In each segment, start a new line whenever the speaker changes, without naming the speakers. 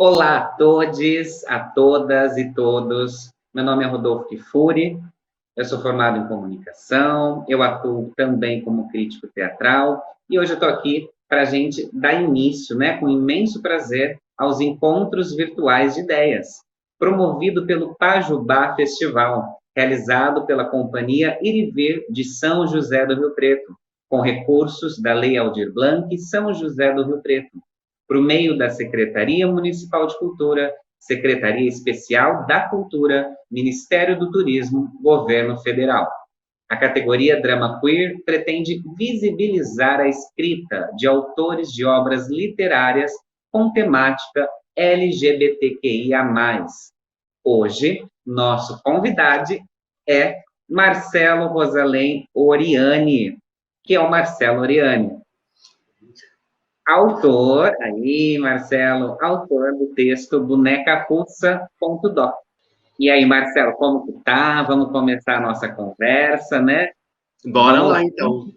Olá a todos, a todas e todos. Meu nome é Rodolfo Kifuri, eu sou formado em comunicação, eu atuo também como crítico teatral e hoje eu estou aqui para a gente dar início, com imenso prazer, aos encontros virtuais de ideias, promovido pelo Pajubá Festival, realizado pela Companhia Irivir de São José do Rio Preto, com recursos da Lei Aldir Blanc São José do Rio Preto, por meio da Secretaria Municipal de Cultura, Secretaria Especial da Cultura, Ministério do Turismo, Governo Federal. A categoria Drama Queer pretende visibilizar a escrita de autores de obras literárias com temática LGBTQIA+. Hoje, nosso convidado é Marcelo Rosalém Oriani, que é o Marcelo Oriani, autor, aí, Marcelo, autor do texto bonecarussa.doc. E aí, Marcelo, como que tá? Vamos começar a nossa conversa, né?
Bora lá, então.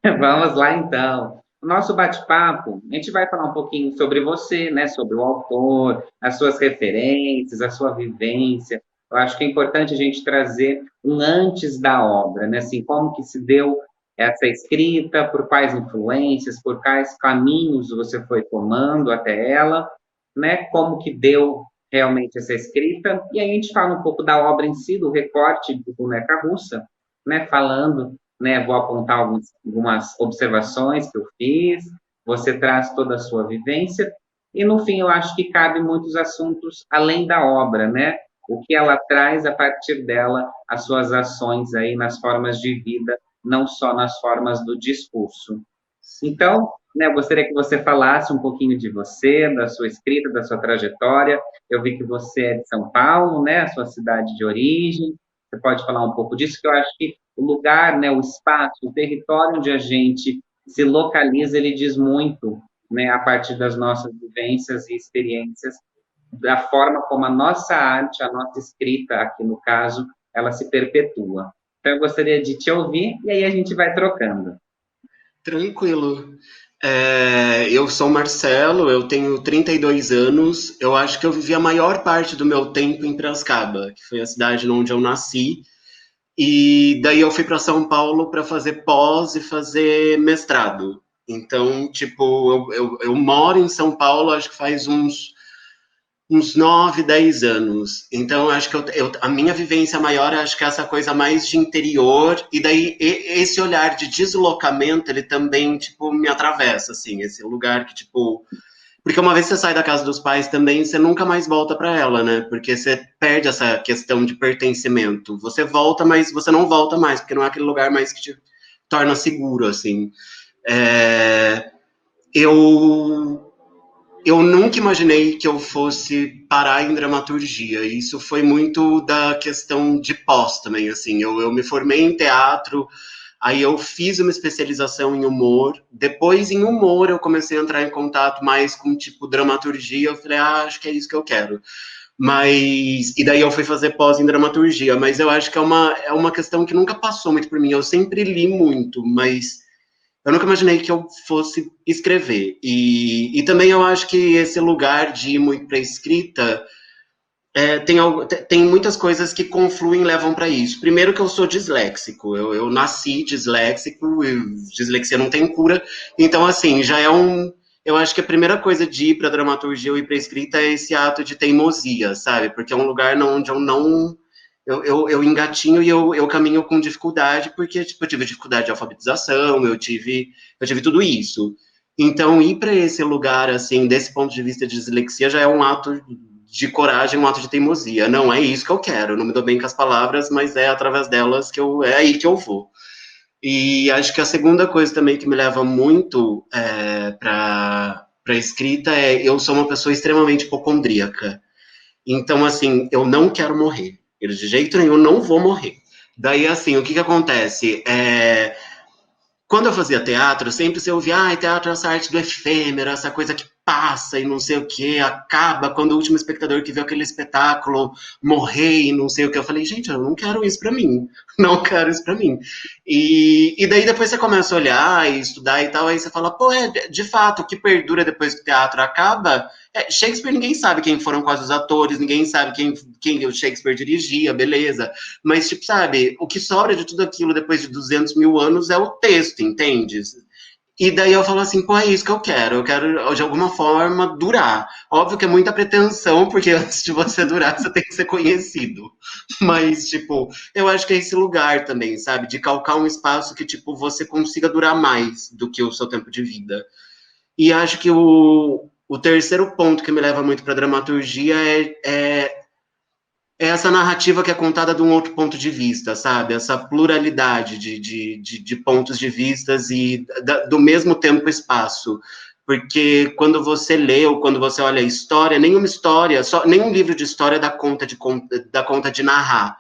Vamos lá, então. O nosso bate-papo, a gente vai falar um pouquinho sobre você, né? Sobre o autor, as suas referências, a sua vivência. Eu acho que é importante a gente trazer um antes da obra, né? Assim, como que se deu essa escrita, por quais influências, por quais caminhos você foi tomando até ela, né? Como que deu realmente essa escrita. E aí a gente fala um pouco da obra em si, do recorte do Boneca Russa, né? Falando, vou apontar algumas observações que eu fiz, você traz toda a sua vivência, e no fim eu acho que cabe muitos assuntos além da obra, né? O que ela traz a partir dela, as suas ações aí nas formas de vida, não só nas formas do discurso. Então, eu gostaria que você falasse um pouquinho de você, da sua escrita, da sua trajetória. Eu vi que você é de São Paulo, né? A sua cidade de origem. Você pode falar um pouco disso, que eu acho que o lugar, né, o espaço, o território onde a gente se localiza, ele diz muito, né, a partir das nossas vivências e experiências, da forma como a nossa arte, a nossa escrita, aqui no caso, ela se perpetua. Então, eu gostaria de te ouvir e aí a gente vai trocando.
Tranquilo. Eu sou o Marcelo, eu tenho 32 anos. Eu acho que eu vivi a maior parte do meu tempo em Piracicaba, que foi a cidade onde eu nasci. E daí eu fui para São Paulo para fazer pós e fazer mestrado. Então, tipo, eu moro em São Paulo, acho que faz uns 9, 10 anos. Então, acho que a minha vivência maior, acho que é essa coisa mais de interior, e daí esse olhar de deslocamento, ele também, tipo, me atravessa, assim, esse lugar que, tipo... Porque uma vez que você sai da casa dos pais também, você nunca mais volta para ela, né? Porque você perde essa questão de pertencimento. Você volta, mas você não volta mais, porque não é aquele lugar mais que te torna seguro, assim. É... Eu eu nunca imaginei que eu fosse parar em dramaturgia. Isso foi muito da questão de pós também, assim. Eu me formei em teatro, aí eu fiz uma especialização em humor. Depois, em humor, eu comecei a entrar em contato mais com, tipo, dramaturgia. Eu falei, acho que é isso que eu quero. Mas... E daí eu fui fazer pós em dramaturgia. Mas eu acho que é uma questão que nunca passou muito por mim. Eu sempre li muito, mas eu nunca imaginei que eu fosse escrever. E também eu acho que esse lugar de ir muito para escrita tem muitas coisas que confluem e levam para isso. Primeiro que eu sou disléxico. Eu nasci disléxico, e dislexia não tem cura. Então, assim, já é um... Eu acho que a primeira coisa de ir para dramaturgia ou ir para escrita é esse ato de teimosia, sabe? Porque é um lugar onde eu não... Eu engatinho e eu caminho com dificuldade, porque tipo, eu tive dificuldade de alfabetização, eu tive tudo isso. Então, ir para esse lugar, assim, desse ponto de vista de dislexia, já é um ato de coragem, um ato de teimosia. Não é isso que eu quero, eu não me dou bem com as palavras, mas é através delas é aí que eu vou. E acho que a segunda coisa também que me leva muito para escrita eu sou uma pessoa extremamente hipocondríaca. Então, assim, eu não quero morrer. Eu, de jeito nenhum, não vou morrer. Daí, assim, o que que acontece? Quando eu fazia teatro, sempre se ouvia, teatro é essa arte do efêmero, essa coisa que passa e não sei o que, acaba quando o último espectador que viu aquele espetáculo morrer e não sei o que. Eu falei, gente, eu não quero isso pra mim. Não quero isso pra mim. E daí depois você começa a olhar e estudar e tal, aí você fala, pô, de fato, o que perdura depois que o teatro acaba Shakespeare, ninguém sabe quem foram quase os atores, ninguém sabe quem o Shakespeare dirigia, beleza. Mas, tipo, sabe, o que sobra de tudo aquilo depois de 200 mil anos é o texto, entende? E daí eu falo assim, pô, é isso que eu quero de alguma forma durar. Óbvio que é muita pretensão, porque antes de você durar, você tem que ser conhecido. Mas, tipo, eu acho que é esse lugar também, sabe? De calcar um espaço que, tipo, você consiga durar mais do que o seu tempo de vida. E acho que o terceiro ponto que me leva muito para a dramaturgia é essa narrativa que é contada de um outro ponto de vista, sabe? Essa pluralidade de pontos de vistas e do mesmo tempo e espaço. Porque quando você lê ou quando você olha a história, nenhuma história, nenhum livro de história dá conta de narrar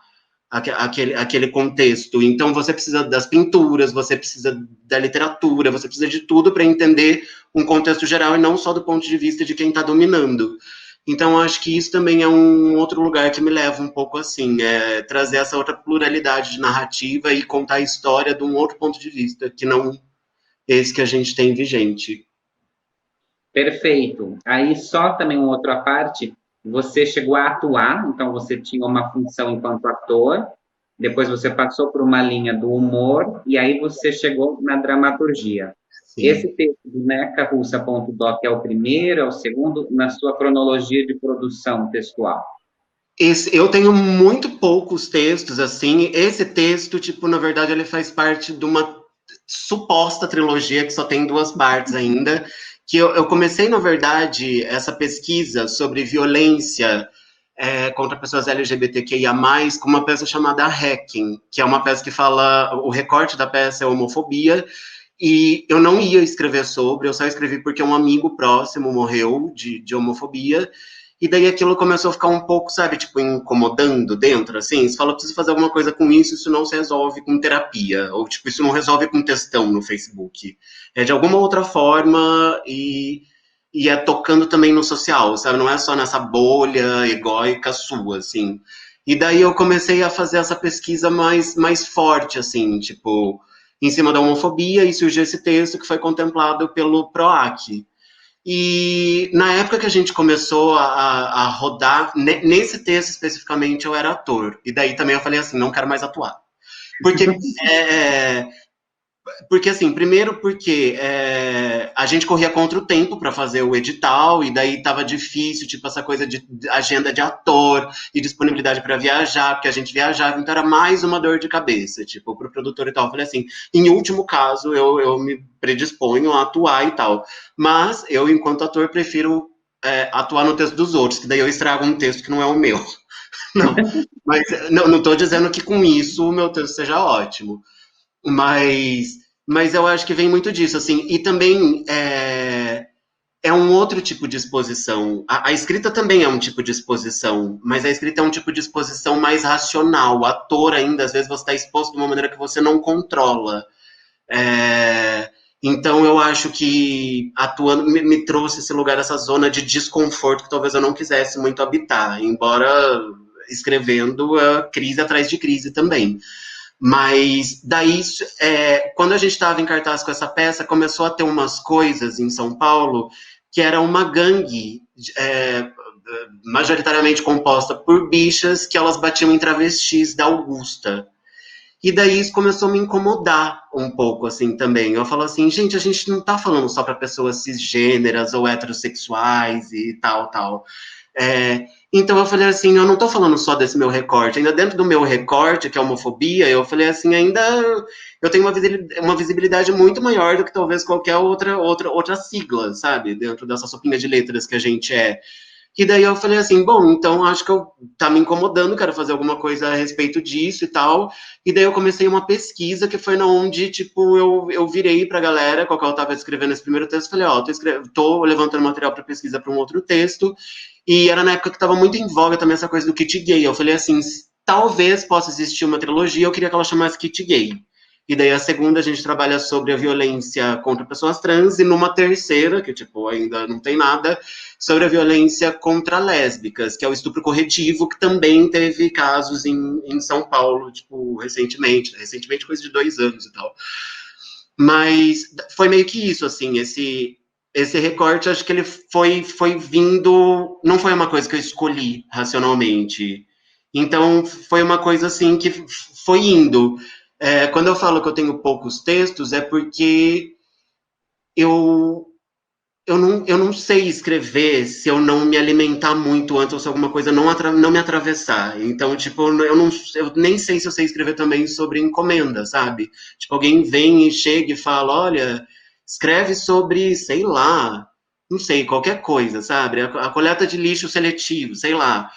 aquele contexto. Então você precisa das pinturas, você precisa da literatura, você precisa de tudo para entender um contexto geral e não só do ponto de vista de quem está dominando. Então acho que isso também é um outro lugar que me leva um pouco assim, trazer essa outra pluralidade de narrativa e contar a história de um outro ponto de vista, que não esse que a gente tem vigente.
Perfeito. Aí só também uma outra parte, você chegou a atuar, então você tinha uma função enquanto ator, depois você passou por uma linha do humor, e aí você chegou na dramaturgia. Esse
Sim.
texto do necarussa.doc é o primeiro, é o segundo, na sua cronologia de produção textual?
Eu tenho muito poucos textos, assim. Esse texto, tipo, na verdade, ele faz parte de uma suposta trilogia que só tem duas partes ainda. Que eu comecei, na verdade, essa pesquisa sobre violência contra pessoas LGBTQIA+, com uma peça chamada Hacking, que é uma peça que fala... O recorte da peça é homofobia, e eu não ia escrever sobre, eu só escrevi porque um amigo próximo morreu de homofobia, e daí aquilo começou a ficar um pouco, sabe, tipo, incomodando dentro, assim, você fala, preciso fazer alguma coisa com isso não se resolve com terapia, ou, tipo, isso não resolve com textão no Facebook. É de alguma outra forma e é tocando também no social, sabe, não é só nessa bolha egóica sua, assim. E daí eu comecei a fazer essa pesquisa mais forte, assim, tipo, em cima da homofobia, e surgiu esse texto que foi contemplado pelo PROAC. E na época que a gente começou a rodar, nesse texto especificamente eu era ator. E daí também eu falei assim, não quero mais atuar. Porque é, porque, assim, primeiro porque a gente corria contra o tempo para fazer o edital, e daí tava difícil, tipo, essa coisa de agenda de ator e disponibilidade para viajar, porque a gente viajava, então era mais uma dor de cabeça, tipo, pro produtor e tal. Eu falei assim, em último caso, eu me predisponho a atuar e tal. Mas eu, enquanto ator, prefiro atuar no texto dos outros, que daí eu estrago um texto que não é o meu. Não, mas não tô dizendo que com isso o meu texto seja ótimo. Mas, mas eu acho que vem muito disso, assim, e também é um outro tipo de exposição. A escrita também é um tipo de exposição, mas a escrita é um tipo de exposição mais racional. O ator ainda, às vezes, você está exposto de uma maneira que você não controla. É, então eu acho que atuando me trouxe esse lugar, essa zona de desconforto que talvez eu não quisesse muito habitar, embora escrevendo crise atrás de crise também. Mas daí, quando a gente estava em cartaz com essa peça, começou a ter umas coisas em São Paulo que era uma gangue majoritariamente composta por bichas que elas batiam em travestis da Augusta. E daí isso começou a me incomodar um pouco, assim, também. Eu falo assim, gente, a gente não tá falando só para pessoas cisgêneras ou heterossexuais e tal, tal. Então eu falei assim, eu não tô falando só desse meu recorte, ainda dentro do meu recorte, que é a homofobia, eu falei assim, ainda eu tenho uma visibilidade muito maior do que talvez qualquer outra sigla, sabe? Dentro dessa sopinha de letras que a gente é. E daí eu falei assim, bom, então acho que tá me incomodando, quero fazer alguma coisa a respeito disso e tal. E daí eu comecei uma pesquisa que foi na onde, tipo, eu virei pra galera, com a qual eu tava escrevendo esse primeiro texto, falei, ó, tô levantando material para pesquisa para um outro texto. E era na época que tava muito em voga também essa coisa do kit gay. Eu falei assim, talvez possa existir uma trilogia, eu queria que ela chamasse kit gay. e daí a segunda a gente trabalha sobre a violência contra pessoas trans, e numa terceira, que tipo, ainda não tem nada, sobre a violência contra lésbicas, que é o estupro corretivo, que também teve casos em São Paulo, tipo, recentemente, coisa de 2 anos e tal. Mas foi meio que isso, assim, esse recorte, acho que ele foi vindo, não foi uma coisa que eu escolhi racionalmente. Então, foi uma coisa, assim, que foi indo. Quando eu falo que eu tenho poucos textos, é porque eu, eu não sei escrever se eu não me alimentar muito antes ou se alguma coisa não me atravessar. Então, tipo, eu nem sei se eu sei escrever também sobre encomenda, sabe? Tipo, alguém vem e chega e fala, olha, escreve sobre, sei lá, não sei, qualquer coisa, sabe? A coleta de lixo seletivo, sei lá.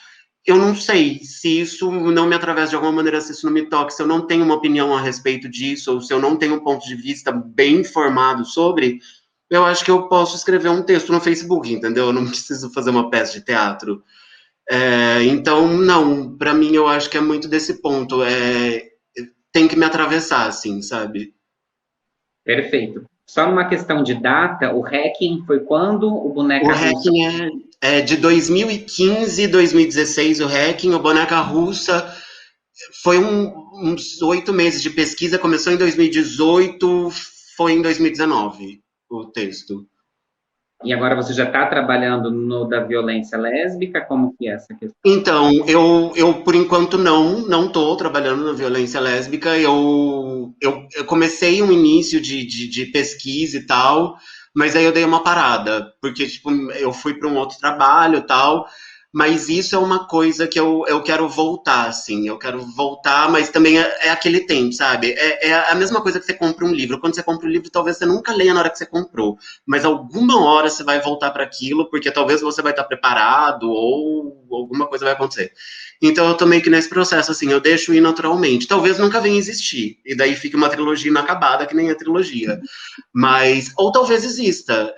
Eu não sei se isso não me atravessa de alguma maneira, se isso não me toca, se eu não tenho uma opinião a respeito disso, ou se eu não tenho um ponto de vista bem formado sobre, eu acho que eu posso escrever um texto no Facebook, entendeu? Eu não preciso fazer uma peça de teatro. Então, não, para mim eu acho que é muito desse ponto. Tem que me atravessar, assim, sabe?
Perfeito. Só numa questão de data, o Hacking foi quando o
O
Boneca Russa.
Hacking é de 2015, 2016, o Hacking, o Boneca Russa foi uns 8 meses de pesquisa, começou em 2018, foi em 2019 o texto.
E agora você já está trabalhando no da violência lésbica? Como que é essa questão?
Então, eu por enquanto não estou trabalhando na violência lésbica. Eu comecei um início de pesquisa e tal, mas aí eu dei uma parada, porque tipo, eu fui para um outro trabalho e tal. Mas isso é uma coisa que eu quero voltar, assim. Eu quero voltar, mas também é aquele tempo, sabe? É a mesma coisa que você compra um livro. Quando você compra um livro, talvez você nunca leia na hora que você comprou, mas alguma hora você vai voltar para aquilo, porque talvez você vai estar preparado ou alguma coisa vai acontecer. Então eu tô meio que nesse processo, assim, eu deixo ir naturalmente. Talvez nunca venha existir, e daí fique uma trilogia inacabada, que nem a trilogia. Mas, ou talvez exista.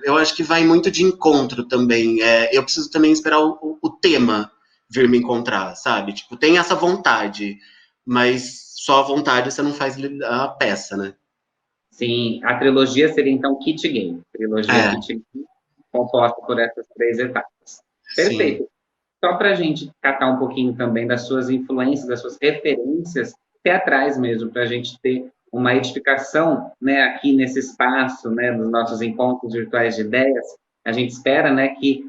Eu acho que vai muito de encontro também. Eu preciso também esperar o tema vir me encontrar, sabe? Tipo, tem essa vontade, mas só a vontade você não faz a peça, né?
Sim, a trilogia seria então Kit Gay. Trilogia
É,
Kit Gay, composta por essas três etapas.
sim.
Perfeito. Só para a gente catar um pouquinho também das suas influências, das suas referências teatrais mesmo, para a gente ter uma edificação, né, aqui nesse espaço, né, nos nossos encontros virtuais de ideias. A gente espera, né, que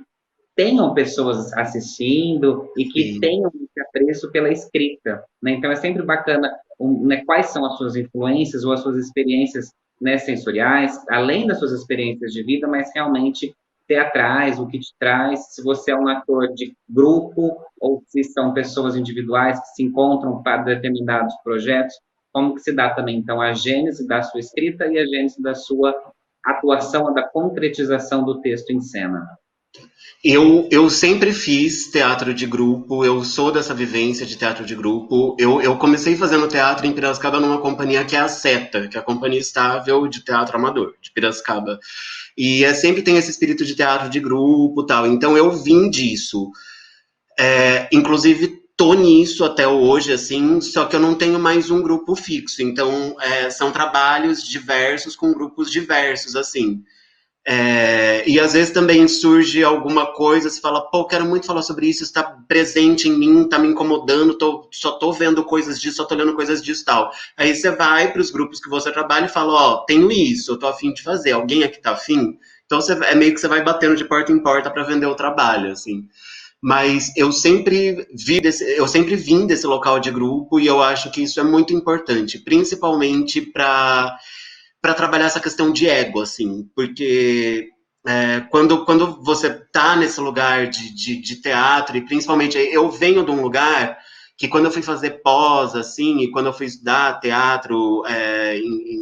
tenham pessoas assistindo e que
Sim.
tenham esse apreço pela escrita, né? Então é sempre bacana, né, quais são as suas influências ou as suas experiências, né, sensoriais, além das suas experiências de vida, mas realmente teatrais, o que te traz, se você é um ator de grupo ou se são pessoas individuais que se encontram para determinados projetos, como que se dá também, então, a gênese da sua escrita e a gênese da sua atuação, da concretização do texto em cena.
Eu sempre fiz teatro de grupo, eu sou dessa vivência de teatro de grupo. Eu comecei fazendo teatro em Piracicaba numa companhia que é a SETA, que é a Companhia Estável de Teatro Amador, de Piracicaba. E sempre tem esse espírito de teatro de grupo e tal. Então eu vim disso. Inclusive, tô nisso até hoje, assim, só que eu não tenho mais um grupo fixo. Então, são trabalhos diversos com grupos diversos, assim. E às vezes também surge alguma coisa, você fala, pô, quero muito falar sobre isso, está presente em mim, está me incomodando, só tô vendo coisas disso, só tô lendo coisas disso tal. Aí você vai para os grupos que você trabalha e fala, ó, tenho isso, eu tô afim de fazer, alguém aqui tá afim? Então é meio que você vai batendo de porta em porta para vender o trabalho, assim. Mas eu sempre vim desse local de grupo e eu acho que isso é muito importante, principalmente para trabalhar essa questão de ego, assim, porque quando você tá nesse lugar de teatro, e principalmente eu venho de um lugar que quando eu fui fazer pós, assim, e quando eu fui estudar teatro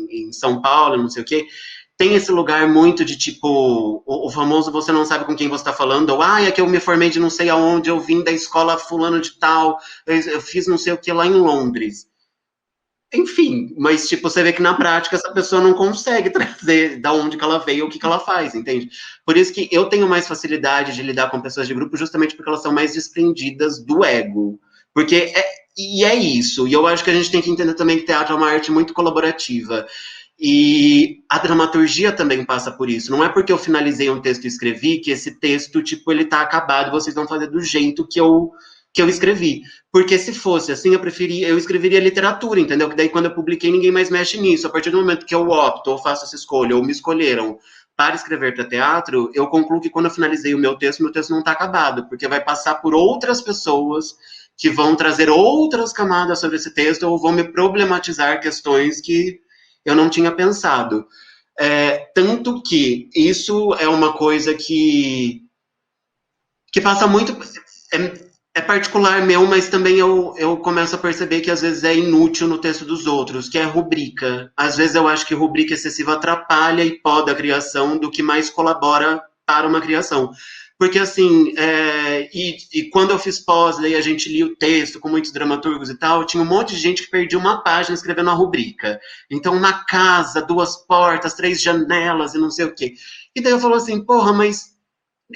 em São Paulo, não sei o quê, tem esse lugar muito de tipo, o famoso você não sabe com quem você está falando, ou é que eu me formei de não sei aonde, eu vim da escola fulano de tal, eu fiz não sei o que lá em Londres. Enfim, mas tipo, você vê que na prática essa pessoa não consegue trazer da onde que ela veio, o que que ela faz, entende? Por isso que eu tenho mais facilidade de lidar com pessoas de grupo, justamente porque elas são mais desprendidas do ego. Porque é isso. E eu acho que a gente tem que entender também que teatro é uma arte muito colaborativa. E a dramaturgia também passa por isso. Não é porque eu finalizei um texto e escrevi que esse texto, tipo, ele tá acabado e vocês vão fazer do jeito que eu escrevi. Porque se fosse assim, eu escreveria literatura, entendeu? Que daí quando eu publiquei, ninguém mais mexe nisso. A partir do momento que eu opto, ou faço essa escolha, ou me escolheram para escrever para teatro, eu concluo que quando eu finalizei o meu texto não está acabado, porque vai passar por outras pessoas que vão trazer outras camadas sobre esse texto ou vão me problematizar questões que eu não tinha pensado. Tanto que isso é uma coisa que passa muito. É particular meu, mas também eu começo a perceber que às vezes é inútil no texto dos outros, que é rubrica. Às vezes eu acho que rubrica excessiva atrapalha e poda a criação do que mais colabora para uma criação. Porque assim, e quando eu fiz pós, daí a gente lia o texto com muitos dramaturgos e tal, tinha um monte de gente que perdia uma página escrevendo a rubrica. Então, na casa, duas portas, três janelas e não sei o quê. E daí eu falo assim, porra, mas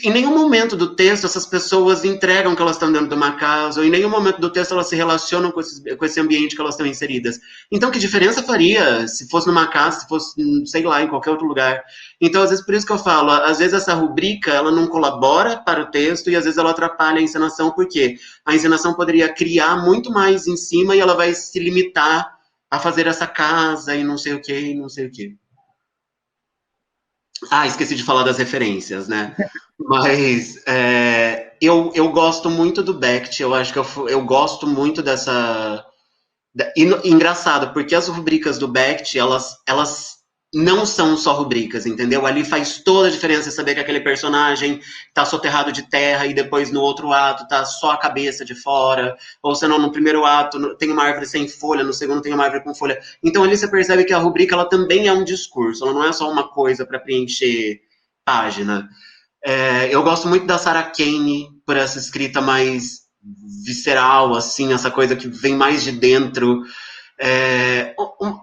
em nenhum momento do texto essas pessoas entregam que elas estão dentro de uma casa, ou em nenhum momento do texto elas se relacionam com esse ambiente que elas estão inseridas. Então, que diferença faria se fosse numa casa, se fosse, sei lá, em qualquer outro lugar? Então, às vezes, por isso que eu falo, às vezes essa rubrica, ela não colabora para o texto e às vezes ela atrapalha a encenação, porque a encenação poderia criar muito mais em cima e ela vai se limitar a fazer essa casa e não sei o que, e não sei o que. Ah, esqueci de falar das referências, né? Mas eu gosto muito do Beckett, eu acho que eu gosto muito dessa. Engraçado, porque as rubricas do Beckett, elas não são só rubricas, entendeu? Ali faz toda a diferença saber que aquele personagem tá soterrado de terra e depois no outro ato tá só a cabeça de fora, ou senão no primeiro ato tem uma árvore sem folha, no segundo tem uma árvore com folha. Então ali você percebe que a rubrica ela também é um discurso, ela não é só uma coisa para preencher página. Eu gosto muito da Sarah Kane por essa escrita mais visceral, assim, essa coisa que vem mais de dentro.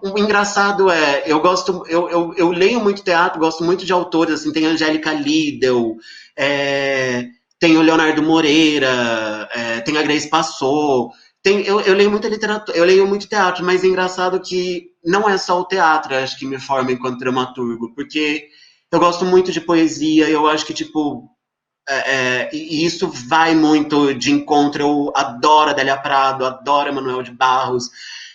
O engraçado eu gosto, eu leio muito teatro, gosto muito de autores, assim, tem a Angélica Liddell, tem o Leonardo Moreira, tem a Grace Passot, eu leio muita literatura, eu leio muito teatro, mas é engraçado que não é só o teatro, acho que me forma enquanto dramaturgo, porque eu gosto muito de poesia, eu acho que, tipo, e isso vai muito de encontro. Eu adoro Adélia Prado, adoro Emanuel de Barros.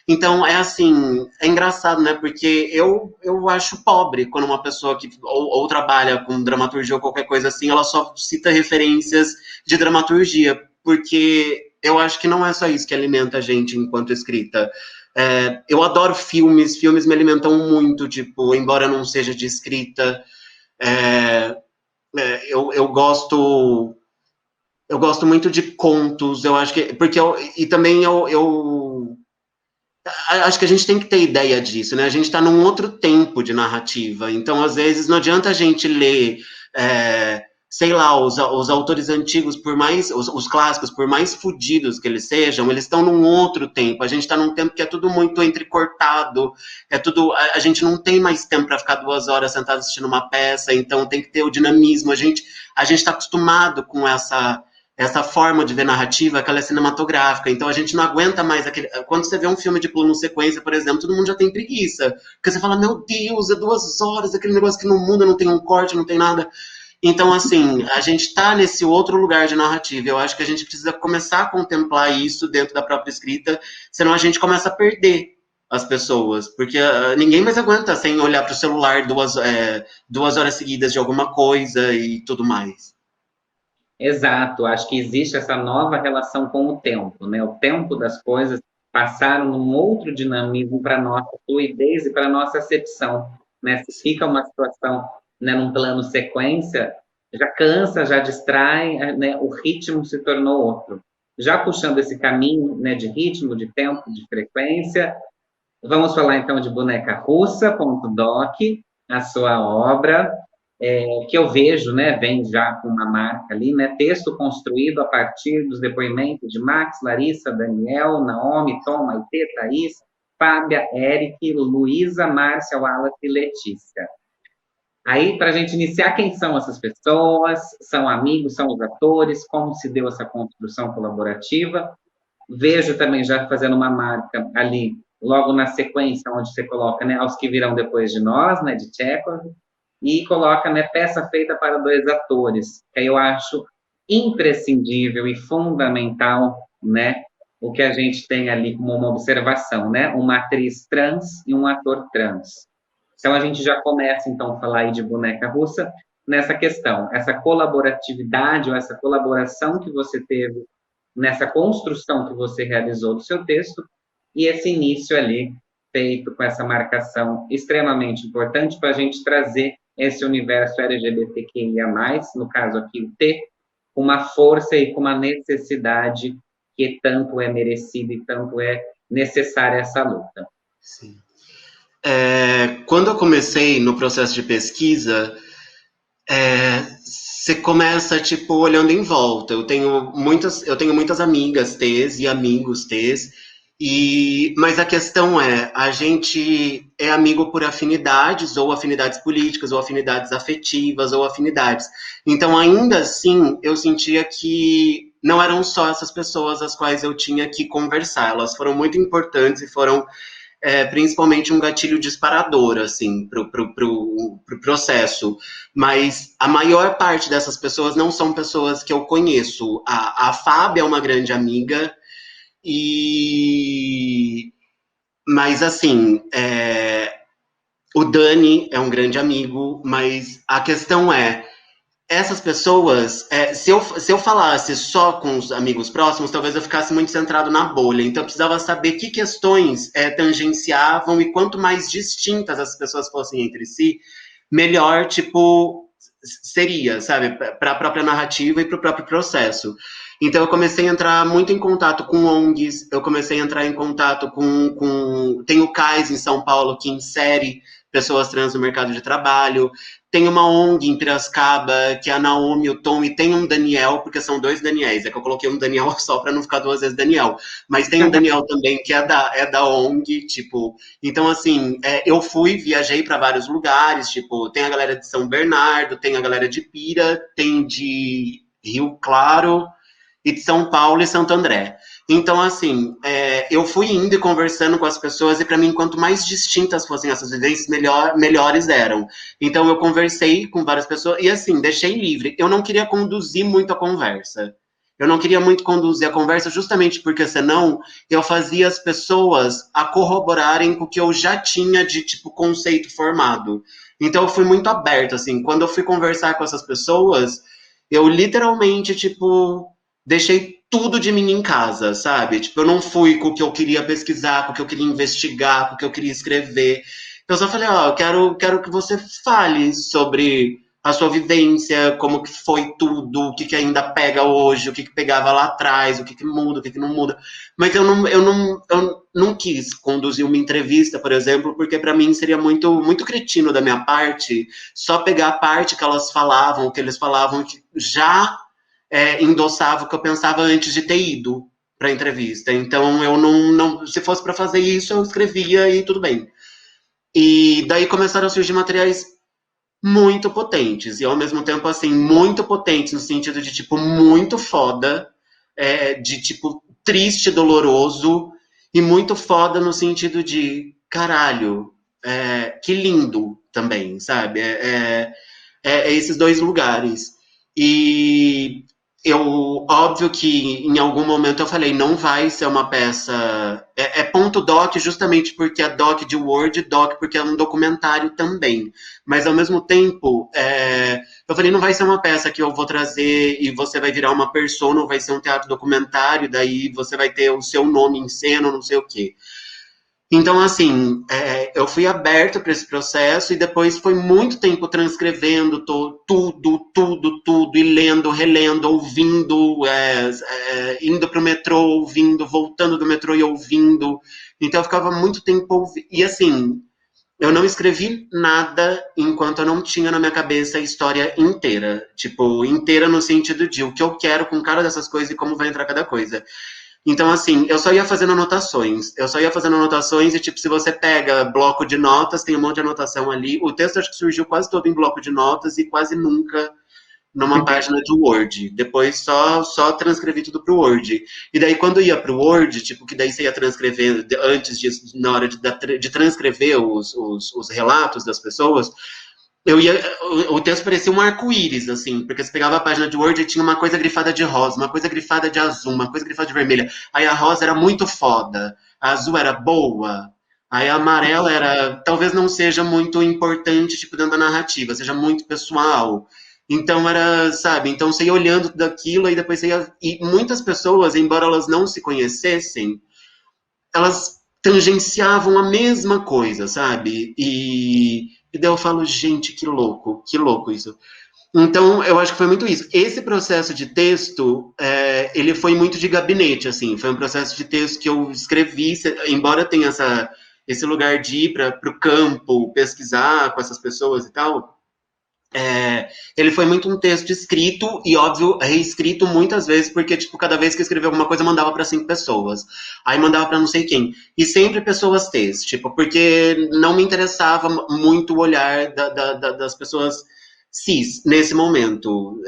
Então, é assim, é engraçado, né? Porque eu acho pobre quando uma pessoa que ou trabalha com dramaturgia ou qualquer coisa assim, ela só cita referências de dramaturgia, porque eu acho que não é só isso que alimenta a gente enquanto escrita. Eu adoro filmes, filmes me alimentam muito, tipo, embora não seja de escrita, é, eu gosto muito de contos, eu acho que. Porque e também eu acho que a gente tem que ter ideia disso, né? A gente está num outro tempo de narrativa, então às vezes não adianta a gente ler, sei lá, os autores antigos, por mais os clássicos, por mais fodidos que eles sejam, eles estão num outro tempo. A gente está num tempo que é tudo muito entrecortado, é tudo. A gente não tem mais tempo para ficar 2 horas sentado assistindo uma peça, então tem que ter o dinamismo. A gente está acostumado com essa forma de ver narrativa que ela é cinematográfica. Então a gente não aguenta mais aquele. Quando você vê um filme de plano sequência, por exemplo, todo mundo já tem preguiça. Porque você fala, meu Deus, é 2 horas, aquele negócio que não muda, não tem um corte, não tem nada. Então, assim, a gente está nesse outro lugar de narrativa. Eu acho que a gente precisa começar a contemplar isso dentro da própria escrita, senão a gente começa a perder as pessoas, porque ninguém mais aguenta sem olhar para o celular 2 horas seguidas de alguma coisa e tudo mais.
Exato, acho que existe essa nova relação com o tempo, né? O tempo das coisas passaram num outro dinamismo para nossa fluidez e para nossa acepção, né? Se fica uma situação, né, num plano sequência, já cansa, já distrai, né? O ritmo se tornou outro. Já puxando esse caminho, né, de ritmo, de tempo, de frequência, vamos falar então de Boneca Russa, ponto doc, a sua obra, que eu vejo, né, vem já com uma marca ali, né, texto construído a partir dos depoimentos de Max, Larissa, Daniel, Naomi, Tom, Maitê, Thaís, Fábia, Eric, Luísa, Márcia, Wallace e Letícia. Aí, para a gente iniciar, quem são essas pessoas? São amigos, são os atores? Como se deu essa construção colaborativa? Vejo também já fazendo uma marca ali, logo na sequência, onde você coloca, né, aos que virão depois de nós, né, de Chekhov, e coloca, né, peça feita para dois atores, que aí eu acho imprescindível e fundamental, né, o que a gente tem ali como uma observação, né, uma atriz trans e um ator trans. Então a gente já começa então a falar aí de boneca russa nessa questão, essa colaboratividade ou essa colaboração que você teve nessa construção que você realizou do seu texto e esse início ali feito com essa marcação extremamente importante para a gente trazer esse universo LGBTQIA+, no caso aqui o T, com uma força e com uma necessidade que tanto é merecida e tanto é necessária essa luta.
Sim. Quando eu comecei no processo de pesquisa, você começa, tipo, olhando em volta. Eu tenho muitas amigas T's e amigos T's, mas a questão é, a gente é amigo por afinidades, ou afinidades políticas, ou afinidades afetivas, ou afinidades. Então, ainda assim, eu sentia que não eram só essas pessoas as quais eu tinha que conversar. Elas foram muito importantes e foram principalmente um gatilho disparador, assim, pro processo. Mas a maior parte dessas pessoas não são pessoas que eu conheço. A Fábia é uma grande amiga, mas assim, o Dani é um grande amigo, mas a questão é, essas pessoas, se eu falasse só com os amigos próximos, talvez eu ficasse muito centrado na bolha. Então eu precisava saber que questões tangenciavam e quanto mais distintas as pessoas fossem entre si, melhor, tipo, seria, sabe, para a própria narrativa e para o próprio processo. Então eu comecei a entrar muito em contato com ONGs, eu comecei a entrar em contato tem o CAIS em São Paulo, que insere pessoas trans no mercado de trabalho. Tem uma ONG em Piracicaba, que é a Naomi, o Tom, e tem um Daniel, porque são dois Daniéis. É que eu coloquei um Daniel só para não ficar duas vezes Daniel. Mas tem um Daniel também, que é da ONG, tipo. Então, assim, eu viajei para vários lugares, tipo, tem a galera de São Bernardo, tem a galera de Pira, tem de Rio Claro, e de São Paulo e Santo André. Então, assim, eu fui indo e conversando com as pessoas, e para mim, quanto mais distintas fossem essas vivências, melhores eram. Então, eu conversei com várias pessoas, e assim, deixei livre. Eu não queria conduzir muito a conversa. Eu não queria muito conduzir a conversa, justamente porque senão eu fazia as pessoas a corroborarem com o que eu já tinha de, tipo, conceito formado. Então, eu fui muito aberto, assim. Quando eu fui conversar com essas pessoas, eu literalmente, tipo, deixei tudo de mim em casa, sabe? Tipo, eu não fui com o que eu queria pesquisar, com o que eu queria investigar, com o que eu queria escrever. Eu só falei, ó, eu quero que você fale sobre a sua vivência, como que foi tudo, o que, que ainda pega hoje, o que, que pegava lá atrás, o que, que muda, o que, que não muda. Mas eu não quis conduzir uma entrevista, por exemplo, porque para mim seria muito, muito cretino da minha parte só pegar a parte que elas falavam, o que eles falavam, que já endossava o que eu pensava antes de ter ido para a entrevista. Então, eu não se fosse para fazer isso, eu escrevia e tudo bem. E daí começaram a surgir materiais muito potentes, e ao mesmo tempo, assim, muito potentes, no sentido de, tipo, muito foda, de, tipo, triste, doloroso, e muito foda no sentido de, caralho, que lindo também, sabe? Esses dois lugares. E óbvio que em algum momento eu falei, não vai ser uma peça. Ponto doc justamente porque é doc de Word, doc porque é um documentário também. Mas ao mesmo tempo, eu falei, não vai ser uma peça que eu vou trazer e você vai virar uma persona, ou vai ser um teatro documentário, daí você vai ter o seu nome em cena, não sei o quê. Então, assim, eu fui aberto para esse processo e depois foi muito tempo transcrevendo tudo, e lendo, relendo, ouvindo, indo para o metrô, ouvindo, voltando do metrô e ouvindo. Então, eu ficava muito tempo ouvindo. E, assim, eu não escrevi nada enquanto eu não tinha na minha cabeça a história inteira. Tipo, inteira no sentido de o que eu quero com cada dessas coisas e como vai entrar cada coisa. Então, assim, eu só ia fazendo anotações. Eu só ia fazendo anotações e, tipo, se você pega bloco de notas, tem um monte de anotação ali. O texto acho que surgiu quase todo em bloco de notas e quase nunca numa página de Word. Depois só transcrevi tudo para o Word. E daí, quando ia para o Word, tipo, que daí você ia transcrever, antes disso, na hora de transcrever os relatos das pessoas, o texto parecia um arco-íris, assim, porque você pegava a página de Word e tinha uma coisa grifada de rosa, uma coisa grifada de azul, uma coisa grifada de vermelha. Aí a rosa era muito foda, a azul era boa, aí a amarela era, talvez não seja muito importante, tipo, dentro da narrativa, seja muito pessoal. Então era, sabe, então você ia olhando tudo aquilo, aí depois você ia. E muitas pessoas, embora elas não se conhecessem, elas tangenciavam a mesma coisa, sabe? E daí eu falo, gente, que louco isso. Então, eu acho que foi muito isso. Esse processo de texto, ele foi muito de gabinete, assim. Foi um processo de texto que eu escrevi, embora tenha esse lugar de ir para o campo, pesquisar com essas pessoas e tal, ele foi muito um texto escrito e, óbvio, reescrito muitas vezes, porque, tipo, cada vez que eu escrevia alguma coisa, eu mandava para 5 pessoas. Aí mandava para não sei quem. E sempre pessoas T's, tipo, porque não me interessava muito o olhar das pessoas cis nesse momento.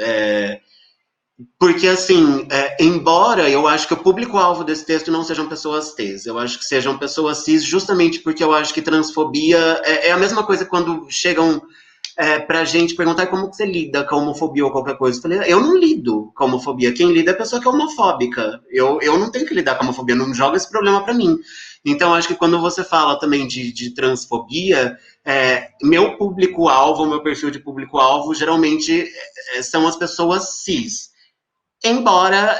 Porque, assim, embora eu acho que o público-alvo desse texto não sejam pessoas T's, eu acho que sejam pessoas cis, justamente porque eu acho que transfobia é a mesma coisa quando chegam pra gente perguntar como que você lida com a homofobia ou qualquer coisa. Eu falei, eu não lido com a homofobia. Quem lida é a pessoa que é homofóbica. Eu não tenho que lidar com a homofobia, não joga esse problema pra mim. Então, acho que quando você fala também de transfobia, meu público-alvo, meu perfil de público-alvo, geralmente são as pessoas cis. Embora,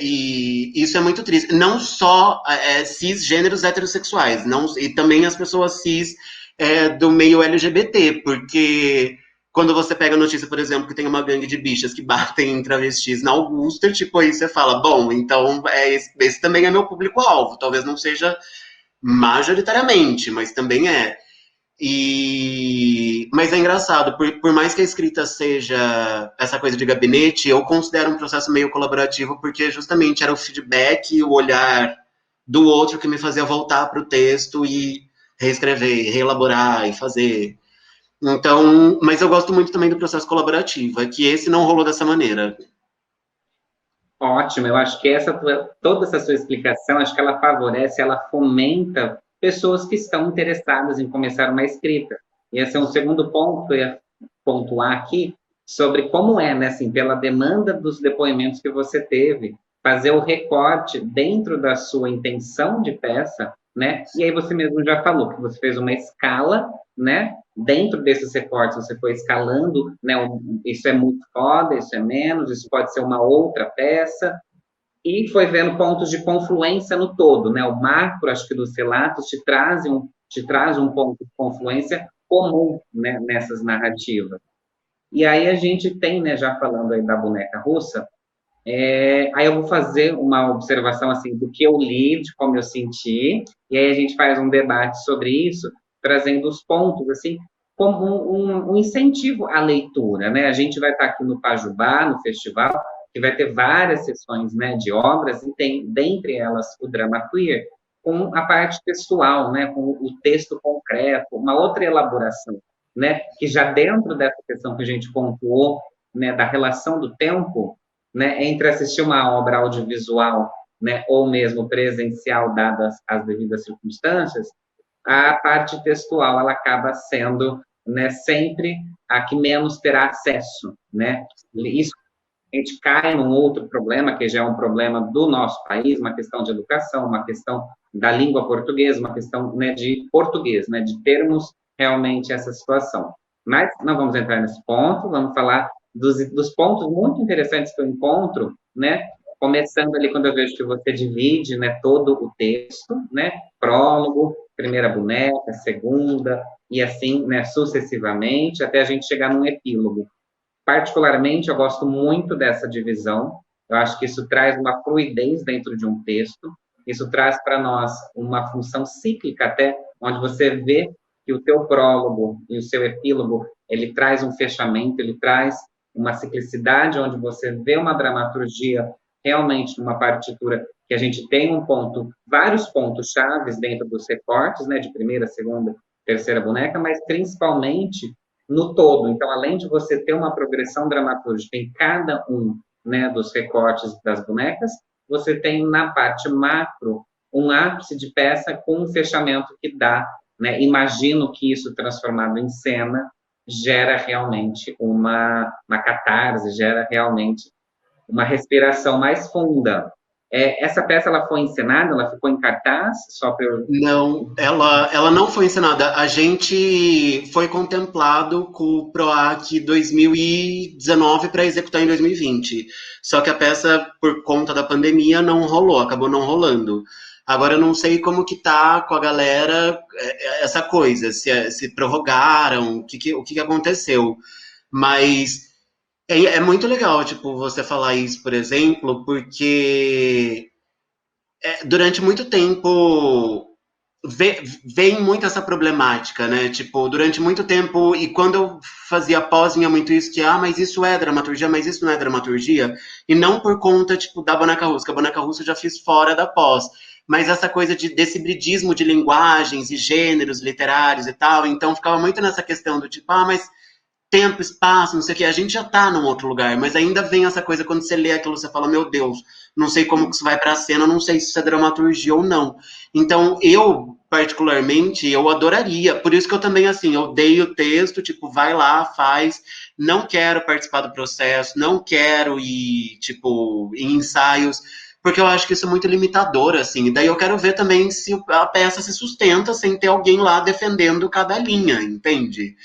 e isso é muito triste, não só cisgêneros heterossexuais, não, e também as pessoas cis do meio LGBT, porque quando você pega a notícia, por exemplo, que tem uma gangue de bichas que batem em travestis na Augusta, tipo, aí você fala, bom, então esse também é meu público-alvo, talvez não seja majoritariamente, mas também é. Mas é engraçado, por mais que a escrita seja essa coisa de gabinete, eu considero um processo meio colaborativo, porque justamente era o feedback e o olhar do outro que me fazia voltar para o texto e reescrever, reelaborar e fazer. Então, mas eu gosto muito também do processo colaborativo, é que esse não rolou dessa maneira.
Ótimo, eu acho que toda essa sua explicação, acho que ela favorece, ela fomenta pessoas que estão interessadas em começar uma escrita. E esse é um segundo ponto que eu ia pontuar aqui, sobre como é, né, assim, pela demanda dos depoimentos que você teve, fazer o recorte dentro da sua intenção de peça, né? E aí você mesmo já falou que você fez uma escala, né? Dentro desses recortes você foi escalando, né? Isso é muito foda, isso é menos, isso pode ser uma outra peça, e foi vendo pontos de confluência no todo, né? O macro, acho que dos relatos te traz um ponto de confluência comum, né, nessas narrativas. E aí a gente tem, né, já falando aí da boneca russa, aí eu vou fazer uma observação assim do que eu li, de como eu senti, e aí a gente faz um debate sobre isso, trazendo os pontos assim como um incentivo à leitura, né? A gente vai estar aqui no Pajubá, no festival, que vai ter várias sessões, né, de obras, e tem dentre elas o drama queer, com a parte textual, né, com o texto concreto, uma outra elaboração, né, que já dentro dessa questão que a gente pontuou, né, da relação do tempo, né, entre assistir uma obra audiovisual, né, ou mesmo presencial, dadas as devidas circunstâncias, a parte textual ela acaba sendo, né, sempre a que menos terá acesso, né? Isso a gente cai num outro problema, que já é um problema do nosso país, uma questão de educação, uma questão da língua portuguesa, uma questão, né, de português, né, de termos realmente essa situação. Mas não vamos entrar nesse ponto, vamos falar dos pontos muito interessantes que eu encontro, né, começando ali quando eu vejo que você divide, né, todo o texto, né, prólogo, primeira boneca, segunda, e assim, né, sucessivamente, até a gente chegar num epílogo. Particularmente, eu gosto muito dessa divisão. Eu acho que isso traz uma fluidez dentro de um texto. Isso traz para nós uma função cíclica até, onde você vê que o teu prólogo e o seu epílogo, ele traz um fechamento, ele traz uma ciclicidade, onde você vê uma dramaturgia realmente numa partitura que a gente tem um ponto, vários pontos chaves dentro dos recortes, né, de primeira, segunda, terceira boneca, mas principalmente no todo. Então, além de você ter uma progressão dramatúrgica em cada um, né, dos recortes das bonecas, você tem na parte macro um ápice de peça com um fechamento que dá, né? Imagino que isso transformado em cena gera realmente uma catarse, gera realmente uma respiração mais funda. Essa peça ela foi encenada, ela ficou em cartaz, só para eu...
Não, ela não foi encenada. A gente foi contemplado com o PROAC 2019 para executar em 2020. Só que a peça, por conta da pandemia, não rolou, acabou não rolando. Agora eu não sei como que tá com a galera essa coisa, se prorrogaram, o que aconteceu. Mas é muito legal, tipo, você falar isso, por exemplo, porque durante muito tempo vem muito essa problemática, né? Tipo, durante muito tempo, e quando eu fazia pós, vinha muito isso, que, mas isso é dramaturgia, mas isso não é dramaturgia, e não por conta, tipo, da boneca russa, que a boneca russa eu já fiz fora da pós, mas essa coisa desse hibridismo de linguagens e gêneros literários e tal, então ficava muito nessa questão do tipo, mas tempo, espaço, não sei o que, a gente já tá num outro lugar, mas ainda vem essa coisa quando você lê aquilo, você fala, meu Deus, não sei como que isso vai pra cena, não sei se isso é dramaturgia ou não. Então, eu, particularmente, eu adoraria, por isso que eu também, assim, eu dei o texto, tipo, vai lá, faz, não quero participar do processo, não quero ir, tipo, em ensaios, porque eu acho que isso é muito limitador, assim, e daí eu quero ver também se a peça se sustenta sem ter alguém lá defendendo cada linha, entende?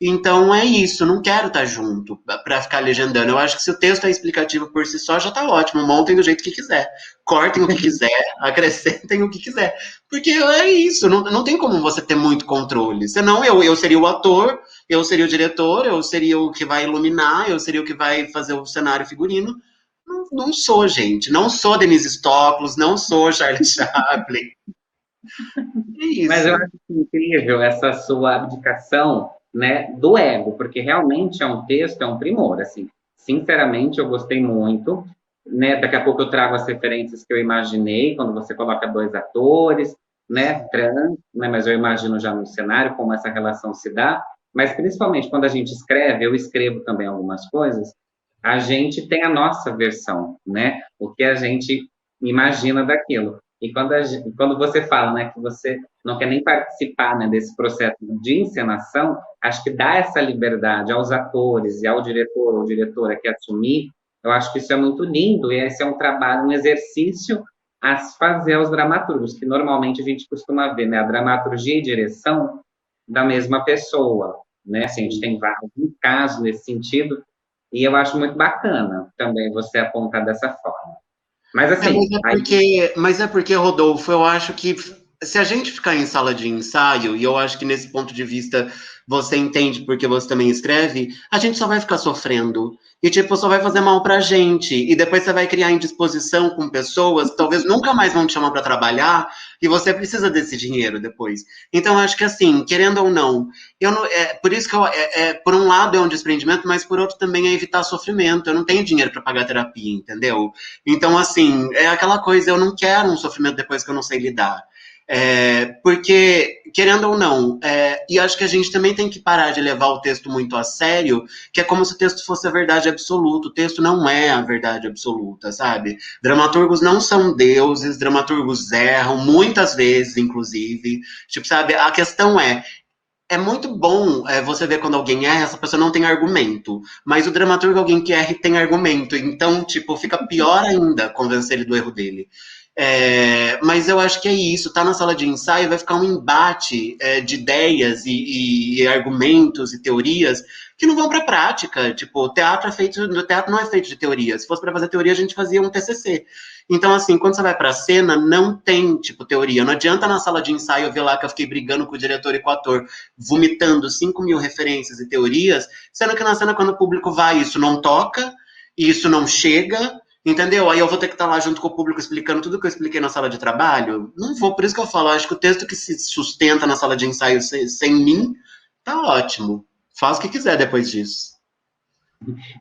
Então é isso, não quero estar junto para ficar legendando. Eu acho que se o texto é explicativo por si só, já tá ótimo. Montem do jeito que quiser. Cortem o que quiser, acrescentem o que quiser. Porque é isso, não tem como você ter muito controle. Senão eu seria o ator, eu seria o diretor, eu seria o que vai iluminar, eu seria o que vai fazer o cenário figurino. Não sou, gente. Não sou Denise Stoklos, não sou Charlie Chaplin. É
Mas eu
isso.
acho incrível essa sua abdicação, né, do ego, porque realmente é um texto, é um primor, assim. Sinceramente, eu gostei muito, né? Daqui a pouco eu trago as referências que eu imaginei quando você coloca dois atores, né, trans, né, mas eu imagino já no cenário como essa relação se dá. Mas principalmente quando a gente escreve, eu escrevo também algumas coisas, a gente tem a nossa versão, né? O que a gente imagina daquilo. E quando você fala, né, que você não quer nem participar, né, desse processo de encenação, acho que dá essa liberdade aos atores e ao diretor ou diretora que assumir, eu acho que isso é muito lindo, e esse é um trabalho, um exercício a se fazer aos dramaturgos, que normalmente a gente costuma ver, né, a dramaturgia e direção da mesma pessoa, né, assim, a gente tem vários casos nesse sentido, e eu acho muito bacana também você apontar dessa forma. Mas assim, aí
Mas é porque, Rodolfo, eu acho que se a gente ficar em sala de ensaio, e eu acho que nesse ponto de vista você entende porque você também escreve, a gente só vai ficar sofrendo. E, tipo, só vai fazer mal pra gente. E depois você vai criar indisposição com pessoas que talvez nunca mais vão te chamar para trabalhar, e você precisa desse dinheiro depois. Então, eu acho que, assim, querendo ou não, eu não por isso que por um lado é um desprendimento, mas por outro também é evitar sofrimento. Eu não tenho dinheiro para pagar terapia, entendeu? Então, assim, é aquela coisa, eu não quero um sofrimento depois que eu não sei lidar. Porque, querendo ou não, e acho que a gente também tem que parar de levar o texto muito a sério, que é como se o texto fosse a verdade absoluta. O texto não é a verdade absoluta, sabe? Dramaturgos não são deuses, dramaturgos erram, muitas vezes, inclusive. Tipo, sabe, a questão é muito bom você ver quando alguém erra, essa pessoa não tem argumento. Mas o dramaturgo é alguém que erra e tem argumento. Então, tipo, fica pior ainda convencer ele do erro dele. Mas eu acho que é isso. Tá na sala de ensaio, vai ficar um embate de ideias e argumentos e teorias que não vão para a prática. Tipo, o teatro não é feito de teoria. Se fosse para fazer teoria, a gente fazia um TCC. Então, assim, quando você vai para a cena, não tem, tipo, teoria. Não adianta na sala de ensaio eu ver lá que eu fiquei brigando com o diretor e com o ator, vomitando 5.000 referências e teorias, sendo que na cena, quando o público vai, isso não toca, isso não chega, entendeu? Aí eu vou ter que estar lá junto com o público explicando tudo que eu expliquei na sala de trabalho. Não vou, por isso que eu falo, acho que o texto que se sustenta na sala de ensaio sem mim, tá ótimo. Faz o que quiser depois disso.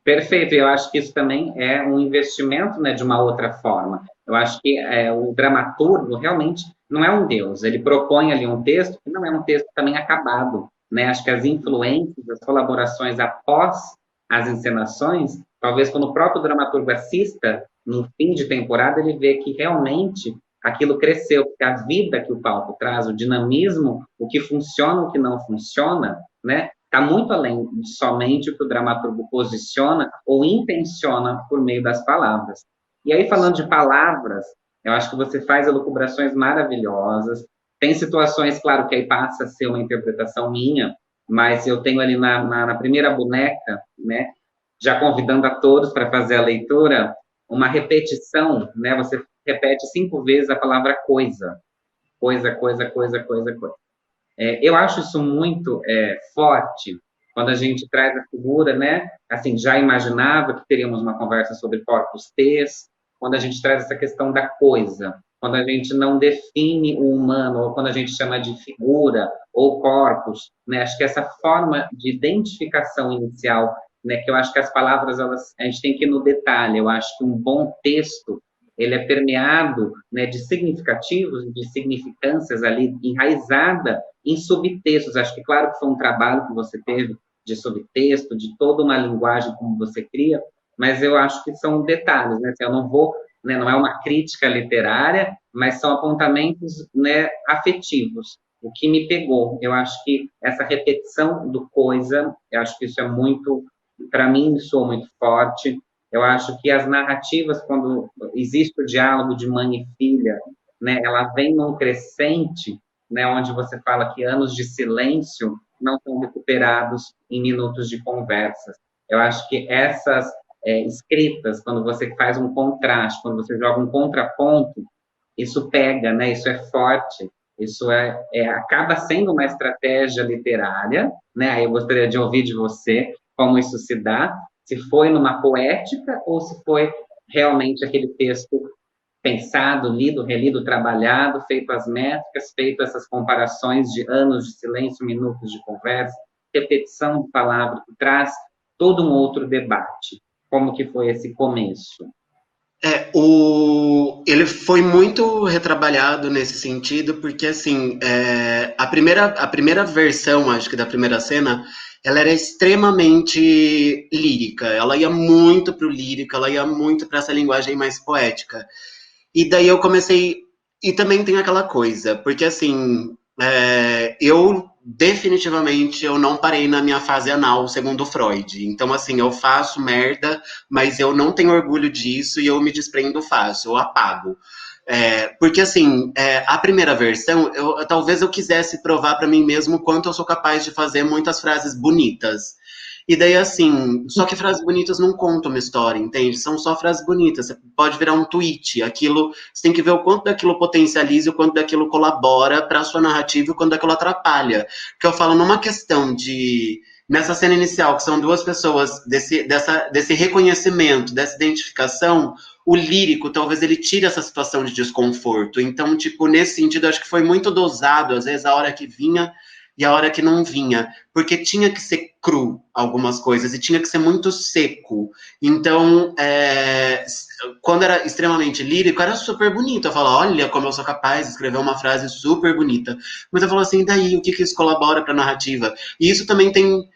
perfeito, eu acho que isso também é um investimento, né, de uma outra forma. Eu acho que o dramaturgo realmente não é um deus, ele propõe ali um texto que não é um texto também acabado, né? Acho que as influências, as colaborações após as encenações, talvez quando o próprio dramaturgo assista, no fim de temporada, ele vê que realmente aquilo cresceu, porque a vida que o palco traz, o dinamismo, o que funciona, o que não funciona, né? Está muito além de somente o que o dramaturgo posiciona ou intenciona por meio das palavras. E aí, falando de palavras, eu acho que você faz elucubrações maravilhosas. Tem situações, claro, que aí passa a ser uma interpretação minha, mas eu tenho ali na primeira boneca, né, já convidando a todos para fazer a leitura, uma repetição, né, você repete 5 vezes a palavra coisa, coisa, coisa, coisa, coisa, coisa. Eu acho isso muito forte quando a gente traz a figura, né? Assim, já imaginava que teríamos uma conversa sobre corpus teus, quando a gente traz essa questão da coisa, quando a gente não define o humano, ou quando a gente chama de figura ou corpus, né? Acho que essa forma de identificação inicial, né? Que eu acho que as palavras, a gente tem que ir no detalhe. Eu acho que um bom texto ele é permeado, né, de significativos, de significâncias ali enraizada em subtextos. Acho que, claro, que foi um trabalho que você teve de subtexto, de toda uma linguagem como você cria, mas eu acho que são detalhes, né? Eu não vou, né, não é uma crítica literária, mas são apontamentos, né, afetivos. O que me pegou, eu acho que essa repetição do coisa, eu acho que isso é muito, para mim, soa muito forte. Eu acho que as narrativas, quando existe o diálogo de mãe e filha, né, ela vem num crescente, né, onde você fala que anos de silêncio não são recuperados em minutos de conversas. Eu acho que essas escritas, quando você faz um contraste, quando você joga um contraponto, isso pega, né? Isso é forte, isso acaba sendo uma estratégia literária, né? Aí eu gostaria de ouvir de você como isso se dá, se foi numa poética ou se foi realmente aquele texto pensado, lido, relido, trabalhado, feito as métricas, feito essas comparações de anos de silêncio, minutos de conversa, repetição de palavra que traz todo um outro debate. Como que foi esse começo?
Ele foi muito retrabalhado nesse sentido, porque assim, a primeira versão, acho que da primeira cena, ela era extremamente lírica, ela ia muito pro lírico, ela ia muito para essa linguagem mais poética. E daí eu comecei. E também tem aquela coisa, porque assim, eu definitivamente eu não parei na minha fase anal, segundo Freud. Então, assim, eu faço merda, mas eu não tenho orgulho disso e eu me desprendo fácil, eu apago. Porque assim, a primeira versão, talvez eu quisesse provar para mim mesmo quanto eu sou capaz de fazer muitas frases bonitas. E daí, assim, só que frases bonitas não contam uma história, entende? São só frases bonitas. Você pode virar um tweet. Aquilo, você tem que ver o quanto daquilo potencializa, o quanto daquilo colabora para a sua narrativa e o quanto daquilo atrapalha. Porque eu falo numa questão de. Nessa cena inicial, que são duas pessoas, desse reconhecimento, dessa identificação, o lírico talvez ele tire essa situação de desconforto. Então, tipo, nesse sentido, acho que foi muito dosado, às vezes, a hora que vinha e a hora que não vinha, porque tinha que ser cru algumas coisas e tinha que ser muito seco. Então, quando era extremamente lírico, era super bonito. Eu falo, olha como eu sou capaz de escrever uma frase super bonita. Mas eu falo assim, daí, o que isso colabora para a narrativa? E isso também tem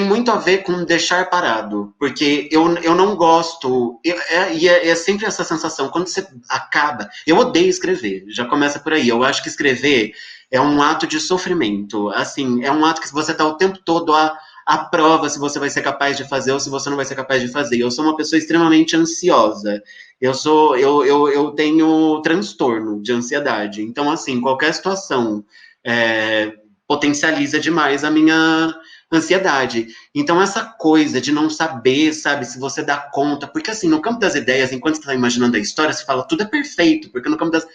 muito a ver com deixar parado, porque eu não gosto, é sempre essa sensação, quando você acaba, eu odeio escrever, já começa por aí, eu acho que escrever é um ato de sofrimento, assim, é um ato que você está o tempo todo à prova se você vai ser capaz de fazer ou se você não vai ser capaz de fazer. Eu sou uma pessoa extremamente ansiosa, eu tenho transtorno de ansiedade, então, assim, qualquer situação potencializa demais a minha ansiedade. Então, essa coisa de não saber, sabe, se você dá conta, porque assim, no campo das ideias, enquanto você está imaginando a história, você fala, tudo é perfeito, porque no campo das.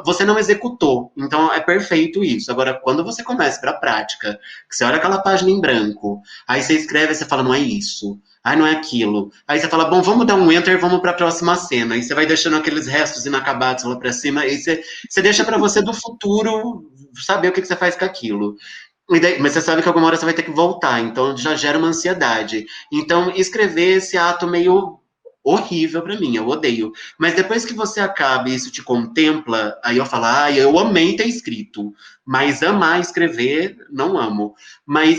Você não executou, então é perfeito isso. Agora, quando você começa para a prática, que você olha aquela página em branco, aí você escreve e você fala, não é isso. Aí não é aquilo. Aí você fala, bom, vamos dar um enter, vamos para a próxima cena. Aí você vai deixando aqueles restos inacabados lá para cima, aí você deixa para você do futuro saber o que você faz com aquilo. Mas você sabe que alguma hora você vai ter que voltar, então já gera uma ansiedade. Então, escrever esse ato meio horrível pra mim, eu odeio. Mas depois que você acaba e isso te contempla, aí eu falo, eu amei ter escrito, mas amar escrever, não amo.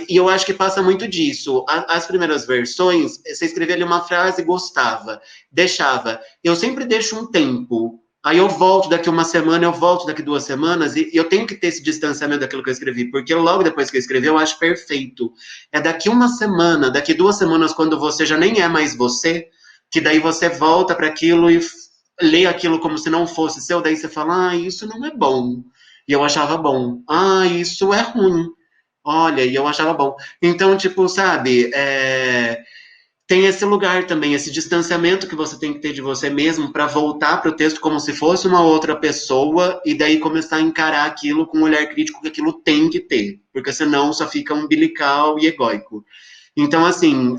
E eu acho que passa muito disso. As primeiras versões, você escrevia ali uma frase, gostava, deixava. Eu sempre deixo um tempo. Aí eu volto daqui uma semana, eu volto daqui 2 semanas, e eu tenho que ter esse distanciamento daquilo que eu escrevi, porque logo depois que eu escrevi, eu acho perfeito. É daqui uma semana, daqui 2 semanas, quando você já nem é mais você, que daí você volta para aquilo e lê aquilo como se não fosse seu, daí você fala, isso não é bom. E eu achava bom. Isso é ruim. Olha, e eu achava bom. Então, tipo, sabe, tem esse lugar também, esse distanciamento que você tem que ter de você mesmo para voltar para o texto como se fosse uma outra pessoa e daí começar a encarar aquilo com um olhar crítico que aquilo tem que ter, porque senão só fica umbilical e egóico. Então, assim,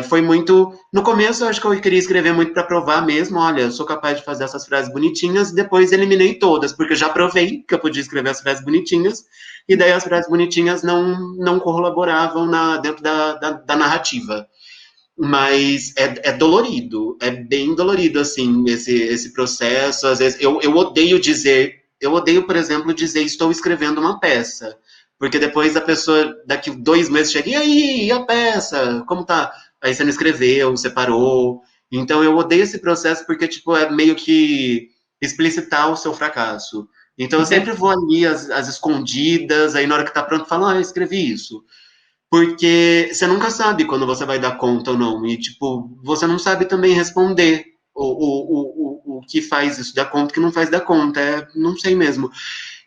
foi muito. No começo, eu acho que eu queria escrever muito para provar mesmo. Olha, eu sou capaz de fazer essas frases bonitinhas. Depois, eliminei todas, porque eu já provei que eu podia escrever as frases bonitinhas. E daí, as frases bonitinhas não colaboravam dentro da narrativa. Mas é dolorido, é bem dolorido, assim, esse processo. Às vezes, eu odeio dizer. Eu odeio, por exemplo, dizer estou escrevendo uma peça. Porque depois a pessoa, daqui 2 meses, chega, e aí, e a peça? Como tá? Aí você não escreveu, você parou. Então eu odeio esse processo porque, tipo, é meio que explicitar o seu fracasso. Então eu sempre vou ali, às escondidas, aí na hora que tá pronto, falo, escrevi isso. Porque você nunca sabe quando você vai dar conta ou não. E, tipo, você não sabe também responder o que faz isso dar conta, o que não faz dar conta. Não sei mesmo.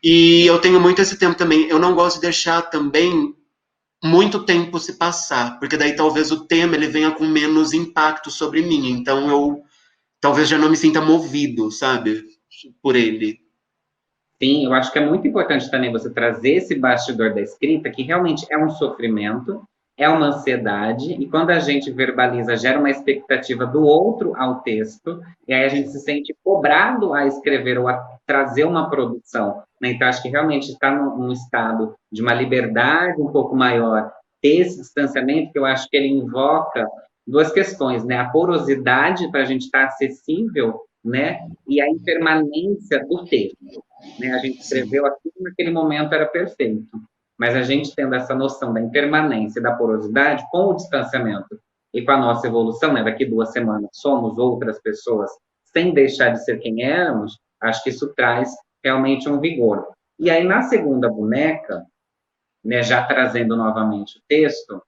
E eu tenho muito esse tempo também. Eu não gosto de deixar também muito tempo se passar, porque daí talvez o tema ele venha com menos impacto sobre mim. Então eu talvez já não me sinta movido, sabe, por ele.
Sim, eu acho que é muito importante também você trazer esse bastidor da escrita, que realmente é um sofrimento, é uma ansiedade, e quando a gente verbaliza, gera uma expectativa do outro ao texto, e aí a gente se sente cobrado a escrever ou a trazer uma produção, né? Então, acho que realmente está num estado de uma liberdade um pouco maior, ter esse distanciamento, que eu acho que ele invoca duas questões, né? A porosidade para a gente estar acessível, né? E a impermanência do texto, né? A gente
Sim.
escreveu aquilo naquele momento era perfeito, mas a gente tendo essa noção da impermanência e da porosidade, com o distanciamento e com a nossa evolução, né? Daqui 2 semanas somos outras pessoas, sem deixar de ser quem éramos, acho que isso traz realmente um vigor. E aí, na segunda boneca, né, já trazendo novamente o texto,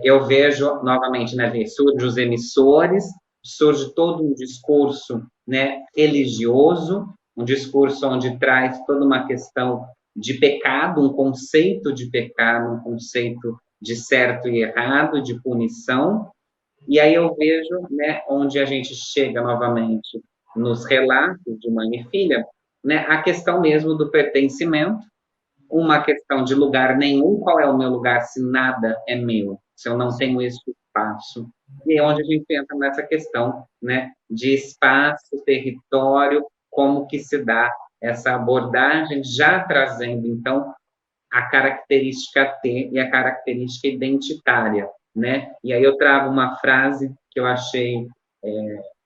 eu vejo novamente, né, surge os emissores, surge todo um discurso, né, religioso, um discurso onde traz toda uma questão de pecado, um conceito de pecado, um conceito de certo e errado, de punição, e aí eu vejo, né, onde a gente chega novamente nos relatos de mãe e filha, né, a questão mesmo do pertencimento, uma questão de lugar nenhum, qual é o meu lugar se nada é meu, se eu não tenho esse espaço. E é onde a gente entra nessa questão, né, de espaço, território, como que se dá essa abordagem, já trazendo, então, a característica T e a característica identitária, né? E aí eu trago uma frase que eu achei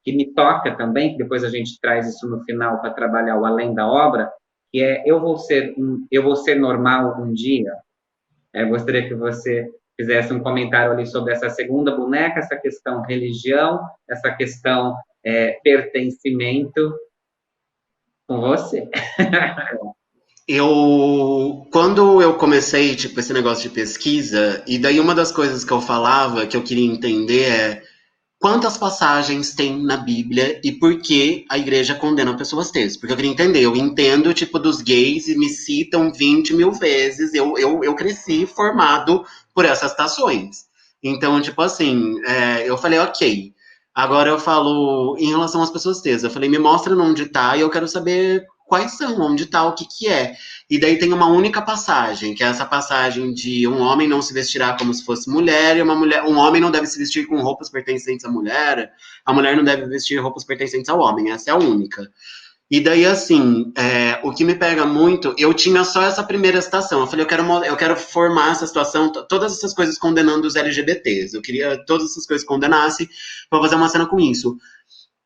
que me toca também, que depois a gente traz isso no final para trabalhar o além da obra, que é eu vou ser normal um dia. Gostaria que você fizesse um comentário ali sobre essa segunda boneca, essa questão religião, essa questão pertencimento com você.
Quando eu comecei, tipo, esse negócio de pesquisa, e daí uma das coisas que eu falava, que eu queria entender quantas passagens tem na Bíblia e por que a igreja condena pessoas teus? Porque eu queria entender, eu entendo, tipo, dos gays e me citam 20 mil vezes, eu cresci formado por essas citações. Então, tipo assim, eu falei, ok. Agora eu falo, em relação às pessoas teus, eu falei, me mostra onde tá e eu quero saber quais são, onde tá, o que que é. E daí tem uma única passagem, que é essa passagem de um homem não se vestirá como se fosse mulher, e um homem não deve se vestir com roupas pertencentes à mulher, a mulher não deve vestir roupas pertencentes ao homem, essa é a única. E daí, assim, o que me pega muito, eu tinha só essa primeira citação. Eu falei, eu quero formar essa situação, todas essas coisas condenando os LGBTs. Eu queria todas essas coisas que condenasse para fazer uma cena com isso.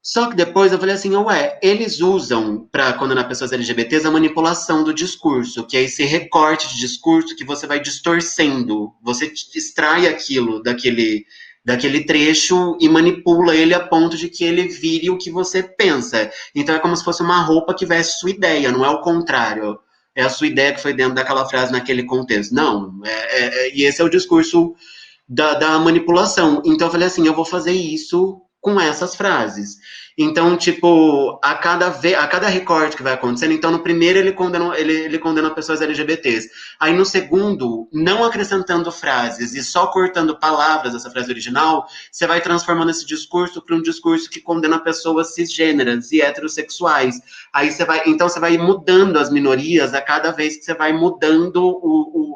Só que depois eu falei assim, ué, eles usam para condenar pessoas LGBTs a manipulação do discurso, que é esse recorte de discurso que você vai distorcendo, você extrai aquilo daquele trecho e manipula ele a ponto de que ele vire o que você pensa. Então é como se fosse uma roupa que veste sua ideia, não é o contrário. É a sua ideia que foi dentro daquela frase naquele contexto. Não, e esse é o discurso da manipulação. Então eu falei assim, eu vou fazer isso com essas frases. Então, tipo, a cada recorte que vai acontecendo, então no primeiro ele condena pessoas LGBTs. Aí no segundo, não acrescentando frases e só cortando palavras dessa frase original, você vai transformando esse discurso para um discurso que condena pessoas cisgêneras e heterossexuais. Aí então você vai mudando as minorias a cada vez que você vai mudando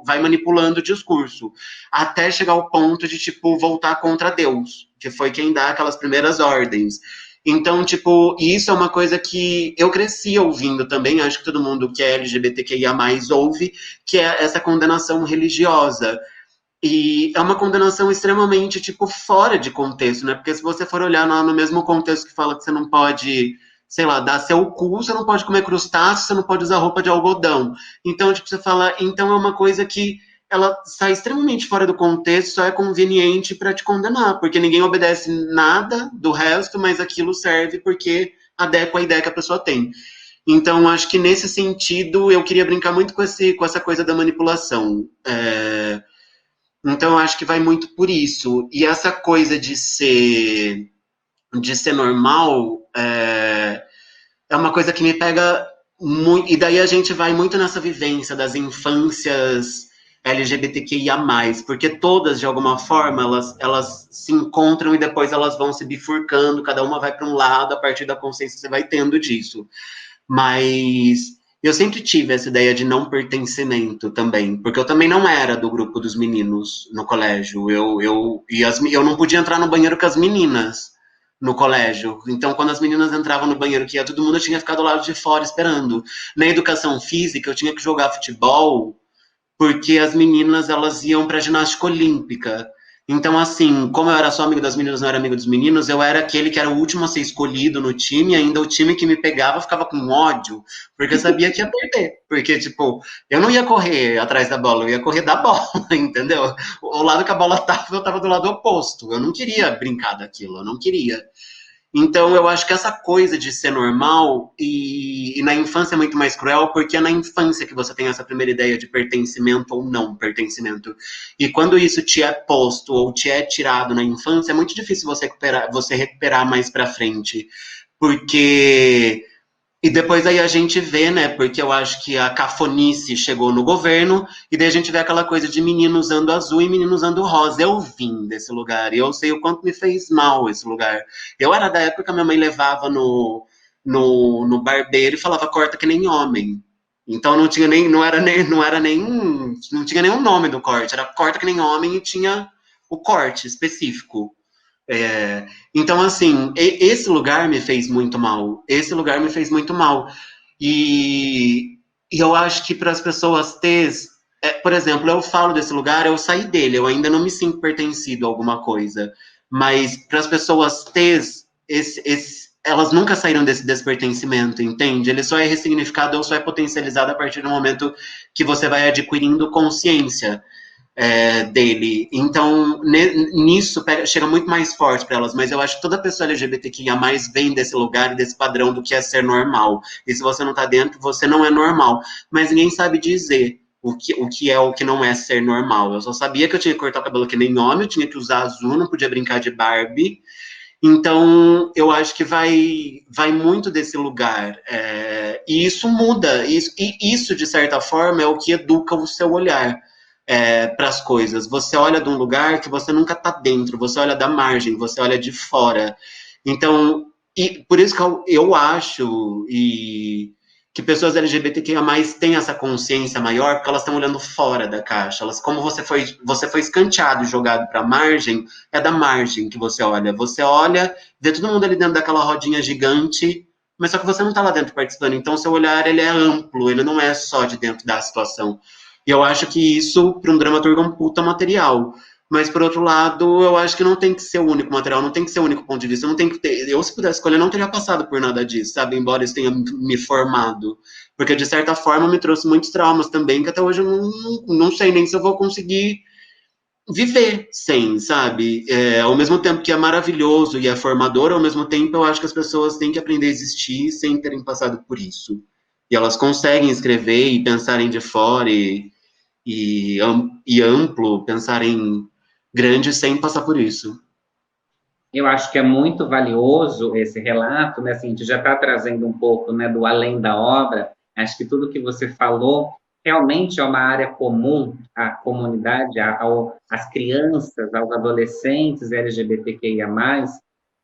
vai manipulando o discurso até chegar ao ponto de, tipo, voltar contra Deus, que foi quem dá aquelas primeiras ordens. Então, tipo, isso é uma coisa que eu cresci ouvindo também, acho que todo mundo que é LGBTQIA+, ouve, que é essa condenação religiosa. E é uma condenação extremamente, tipo, fora de contexto, né? Porque se você for olhar no mesmo contexto que fala que você não pode, sei lá, dar seu cu, você não pode comer crustáceo, você não pode usar roupa de algodão. Então, tipo, você fala, então é uma coisa que ela sai extremamente fora do contexto, só é conveniente para te condenar, porque ninguém obedece nada do resto, mas aquilo serve porque adequa a ideia que a pessoa tem. Então, acho que nesse sentido, eu queria brincar muito com essa coisa da manipulação. Então, eu acho que vai muito por isso. E essa coisa de ser normal é uma coisa que me pega muito. E daí a gente vai muito nessa vivência das infâncias LGBTQIA+, porque todas, de alguma forma, elas se encontram e depois elas vão se bifurcando, cada uma vai para um lado a partir da consciência que você vai tendo disso. Mas eu sempre tive essa ideia de não pertencimento também, porque eu também não era do grupo dos meninos no colégio. Eu não podia entrar no banheiro com as meninas no colégio. Então, quando as meninas entravam no banheiro, que ia todo mundo, eu tinha que ficar do lado de fora esperando. Na educação física, eu tinha que jogar futebol porque as meninas elas iam para ginástica olímpica. Então, assim, como eu era só amigo das meninas, não era amigo dos meninos, eu era aquele que era o último a ser escolhido no time, e ainda o time que me pegava ficava com ódio, porque eu sabia que ia perder. Porque, tipo, eu não ia correr atrás da bola, eu ia correr da bola, entendeu? O lado que a bola tava, eu tava do lado oposto. Eu não queria brincar daquilo, eu não queria. Então, eu acho que essa coisa de ser normal, e na infância é muito mais cruel, porque é na infância que você tem essa primeira ideia de pertencimento ou não pertencimento. E quando isso te é posto ou te é tirado na infância, é muito difícil você recuperar mais pra frente. Porque e depois aí a gente vê, né? Porque eu acho que a cafonice chegou no governo, e daí a gente vê aquela coisa de menino usando azul e menino usando rosa. Eu vim desse lugar, e eu sei o quanto me fez mal esse lugar. Eu era da época que a minha mãe levava no barbeiro e falava corta que nem homem. Então não tinha nem, não tinha nenhum nome do corte, era corta que nem homem e tinha o corte específico. Então, assim, esse lugar me fez muito mal. Esse lugar me fez muito mal. E eu acho que para as pessoas por exemplo, eu falo desse lugar, eu saí dele, eu ainda não me sinto pertencido a alguma coisa. Mas para as pessoas elas nunca saíram desse despertencimento, entende? Ele só é ressignificado ou só é potencializado a partir do momento que você vai adquirindo consciência dele. Então, nisso chega muito mais forte para elas, mas eu acho que toda pessoa LGBTQIA+, vem desse lugar e desse padrão do que é ser normal. E se você não tá dentro, você não é normal. Mas ninguém sabe dizer o que é o que não é ser normal. Eu só sabia que eu tinha que cortar o cabelo que nem homem, eu tinha que usar azul, não podia brincar de Barbie. Então, eu acho que vai muito desse lugar. E isso muda. Isso, de certa forma, é o que educa o seu olhar para as coisas. Você olha de um lugar que você nunca está dentro, você olha da margem, você olha de fora. Então, por isso que eu acho que pessoas LGBTQIA+, têm essa consciência maior, porque elas estão olhando fora da caixa. Como você foi escanteado e jogado para a margem, é da margem que você olha. Você olha, vê todo mundo ali dentro daquela rodinha gigante, mas só que você não está lá dentro participando. Então, seu olhar ele é amplo, ele não é só de dentro da situação. E eu acho que isso, para um dramaturgo, é um puta material. Mas, por outro lado, eu acho que não tem que ser o único material, não tem que ser o único ponto de vista, não tem que ter... Eu, se pudesse escolher, não teria passado por nada disso, sabe? Embora isso tenha me formado. Porque, de certa forma, me trouxe muitos traumas também, que até hoje eu não sei nem se eu vou conseguir viver sem, sabe? Ao mesmo tempo que é maravilhoso e é formador, ao mesmo tempo eu acho que as pessoas têm que aprender a existir sem terem passado por isso. E elas conseguem escrever e pensarem de fora e amplo, pensarem grande sem passar por isso.
Eu acho que é muito valioso esse relato, né? Assim, a gente já está trazendo um pouco, né, do além da obra. Acho que tudo que você falou realmente é uma área comum à comunidade, às crianças, aos adolescentes LGBTQIA+,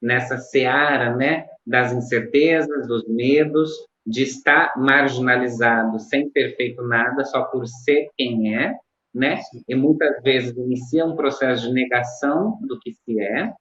nessa seara, né, das incertezas, dos medos, de estar marginalizado sem ter feito nada, só por ser quem é, né? E muitas vezes inicia um processo de negação do que se é,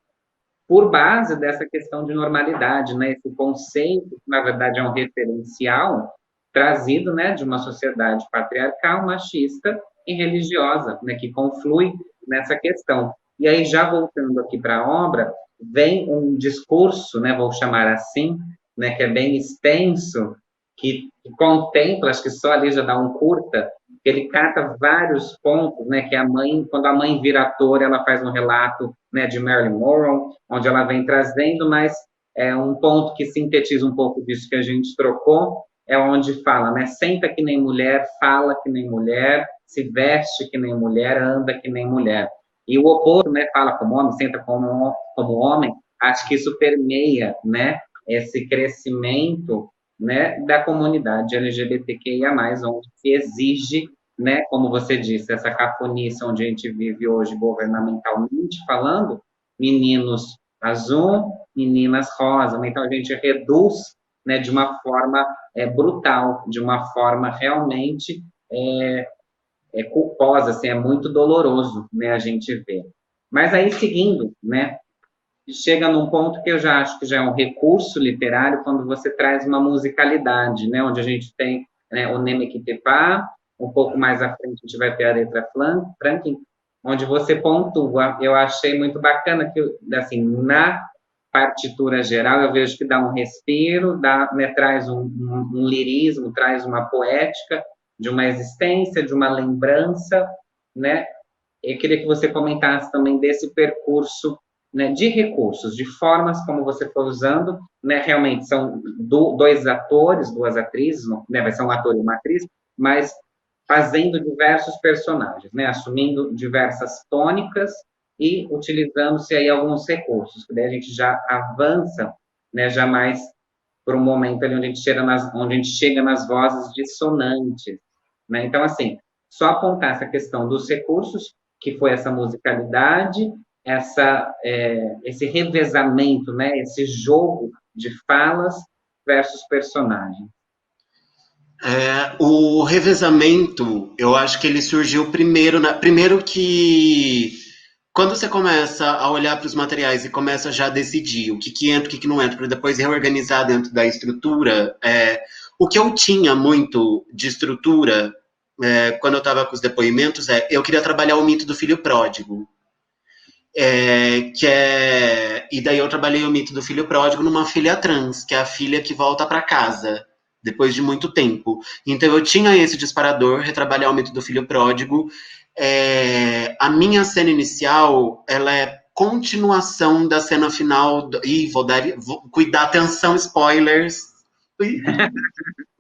por base dessa questão de normalidade, né? Esse conceito, que na verdade é um referencial trazido, né, de uma sociedade patriarcal, machista e religiosa, né, que conflui nessa questão. E aí, já voltando aqui para a obra, vem um discurso, né, vou chamar assim, né, que é bem extenso, que contempla, acho que só ali já dá um curta, que ele cata vários pontos, né, que a mãe, quando a mãe vira ator, ela faz um relato, né, de Marilyn Monroe, onde ela vem trazendo, mas é um ponto que sintetiza um pouco disso que a gente trocou, é onde fala, né, senta que nem mulher, fala que nem mulher, se veste que nem mulher, anda que nem mulher. E o oposto, né, fala como homem, senta como homem, acho que isso permeia, né, esse crescimento, né, da comunidade LGBTQIA+, onde se exige, né, como você disse, essa cafonice onde a gente vive hoje governamentalmente falando, meninos azul, meninas rosa, né? Então a gente reduz, né, de uma forma brutal, de uma forma realmente culposa, assim, é muito doloroso, né, a gente ver. Mas aí seguindo, né, chega num ponto que eu já acho que já é um recurso literário quando você traz uma musicalidade, né, onde a gente tem, né, o Nemequitepá, um pouco mais à frente a gente vai ter a letra Franklin, onde você pontua. Eu achei muito bacana que, assim, na partitura geral, eu vejo que dá um respiro, né, traz um lirismo, traz uma poética de uma existência, de uma lembrança, né? Eu queria que você comentasse também desse percurso, né, de recursos, de formas como você foi usando, né, realmente são dois atores, duas atrizes, né, vai ser um ator e uma atriz, mas fazendo diversos personagens, né, assumindo diversas tônicas e utilizando-se aí alguns recursos, que daí a gente já avança, né, já mais para um momento ali onde a gente chega nas vozes dissonantes, né? Então, assim, só apontar essa questão dos recursos, que foi essa musicalidade, esse revezamento, né? Esse jogo de falas versus personagem.
O revezamento, eu acho que ele surgiu primeiro que quando você começa a olhar para os materiais e começa já a decidir o que entra, o que não entra, para depois reorganizar dentro da estrutura, o que eu tinha muito de estrutura quando eu estava com os depoimentos eu queria trabalhar o mito do filho pródigo. E daí eu trabalhei o mito do filho pródigo numa filha trans, que é a filha que volta para casa depois de muito tempo. Então eu tinha esse disparador, retrabalhar o mito do filho pródigo. A minha cena inicial, ela é continuação da cena final. Vou cuidar, atenção, spoilers,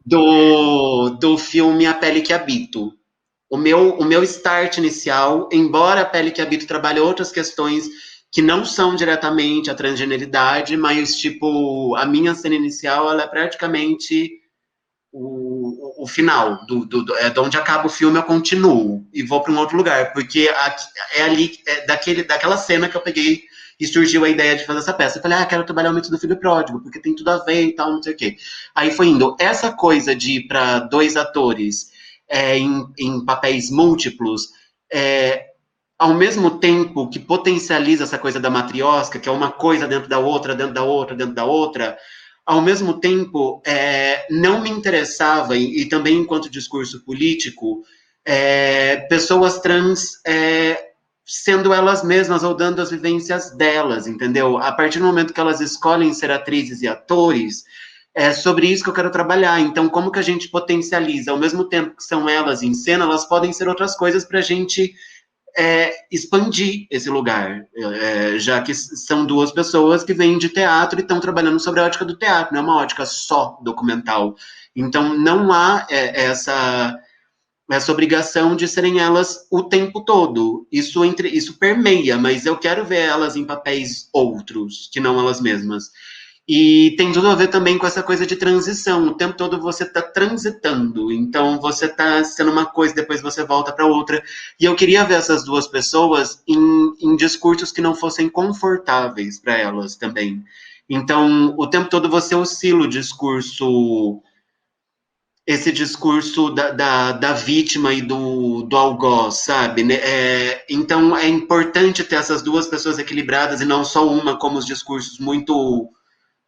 do filme A Pele que Habito. O meu start inicial, embora A Pele que Habito trabalhe outras questões que não são diretamente a transgeneridade, mas, tipo, a minha cena inicial, ela é praticamente o final, de onde acaba o filme eu continuo e vou para um outro lugar, porque é ali, daquela cena que eu peguei e surgiu a ideia de fazer essa peça. Eu falei, quero trabalhar o mito do filho pródigo, porque tem tudo a ver e tal, não sei o quê. Aí foi indo. Essa coisa de ir para dois atores em papéis múltiplos, ao mesmo tempo que potencializa essa coisa da matriosca, que é uma coisa dentro da outra, dentro da outra, dentro da outra, ao mesmo tempo, não me interessava, e também enquanto discurso político, pessoas trans sendo elas mesmas ou dando as vivências delas, entendeu? A partir do momento que elas escolhem ser atrizes e atores, é sobre isso que eu quero trabalhar. Então, como que a gente potencializa, ao mesmo tempo que são elas em cena, elas podem ser outras coisas para a gente expandir esse lugar, já que são duas pessoas que vêm de teatro e estão trabalhando sobre a ótica do teatro, não é uma ótica só documental. Então, não há essa obrigação de serem elas o tempo todo. Isso permeia, mas eu quero ver elas em papéis outros, que não elas mesmas. E tem tudo a ver também com essa coisa de transição. O tempo todo você está transitando. Então você está sendo uma coisa, depois você volta para outra. E eu queria ver essas duas pessoas em discursos que não fossem confortáveis para elas também. Então, o tempo todo você oscila o discurso, esse discurso da vítima e do algoz, sabe? Então é importante ter essas duas pessoas equilibradas e não só uma, como os discursos muito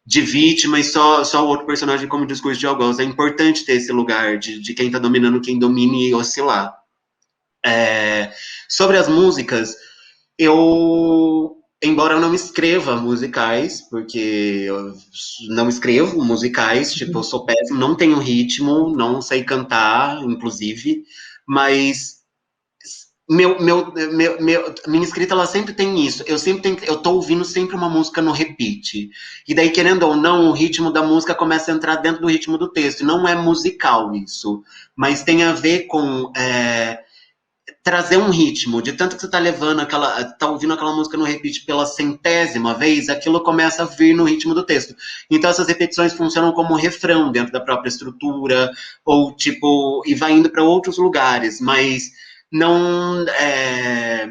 de vítima e só o outro personagem como discurso de algoz. É importante ter esse lugar de quem tá dominando, quem domina e oscilar. É, sobre as músicas, embora eu não escreva musicais, porque eu não escrevo musicais, tipo, eu sou péssimo, não tenho ritmo, não sei cantar, inclusive, mas minha escrita ela sempre tem isso. Eu tô ouvindo sempre uma música no repeat. E daí, querendo ou não, o ritmo da música começa a entrar dentro do ritmo do texto. Não é musical isso, mas tem a ver com trazer um ritmo. De tanto que você tá levando tá ouvindo aquela música no repeat pela centésima vez, aquilo começa a vir no ritmo do texto. Então essas repetições funcionam como refrão dentro da própria estrutura, ou tipo, e vai indo para outros lugares, mas não é,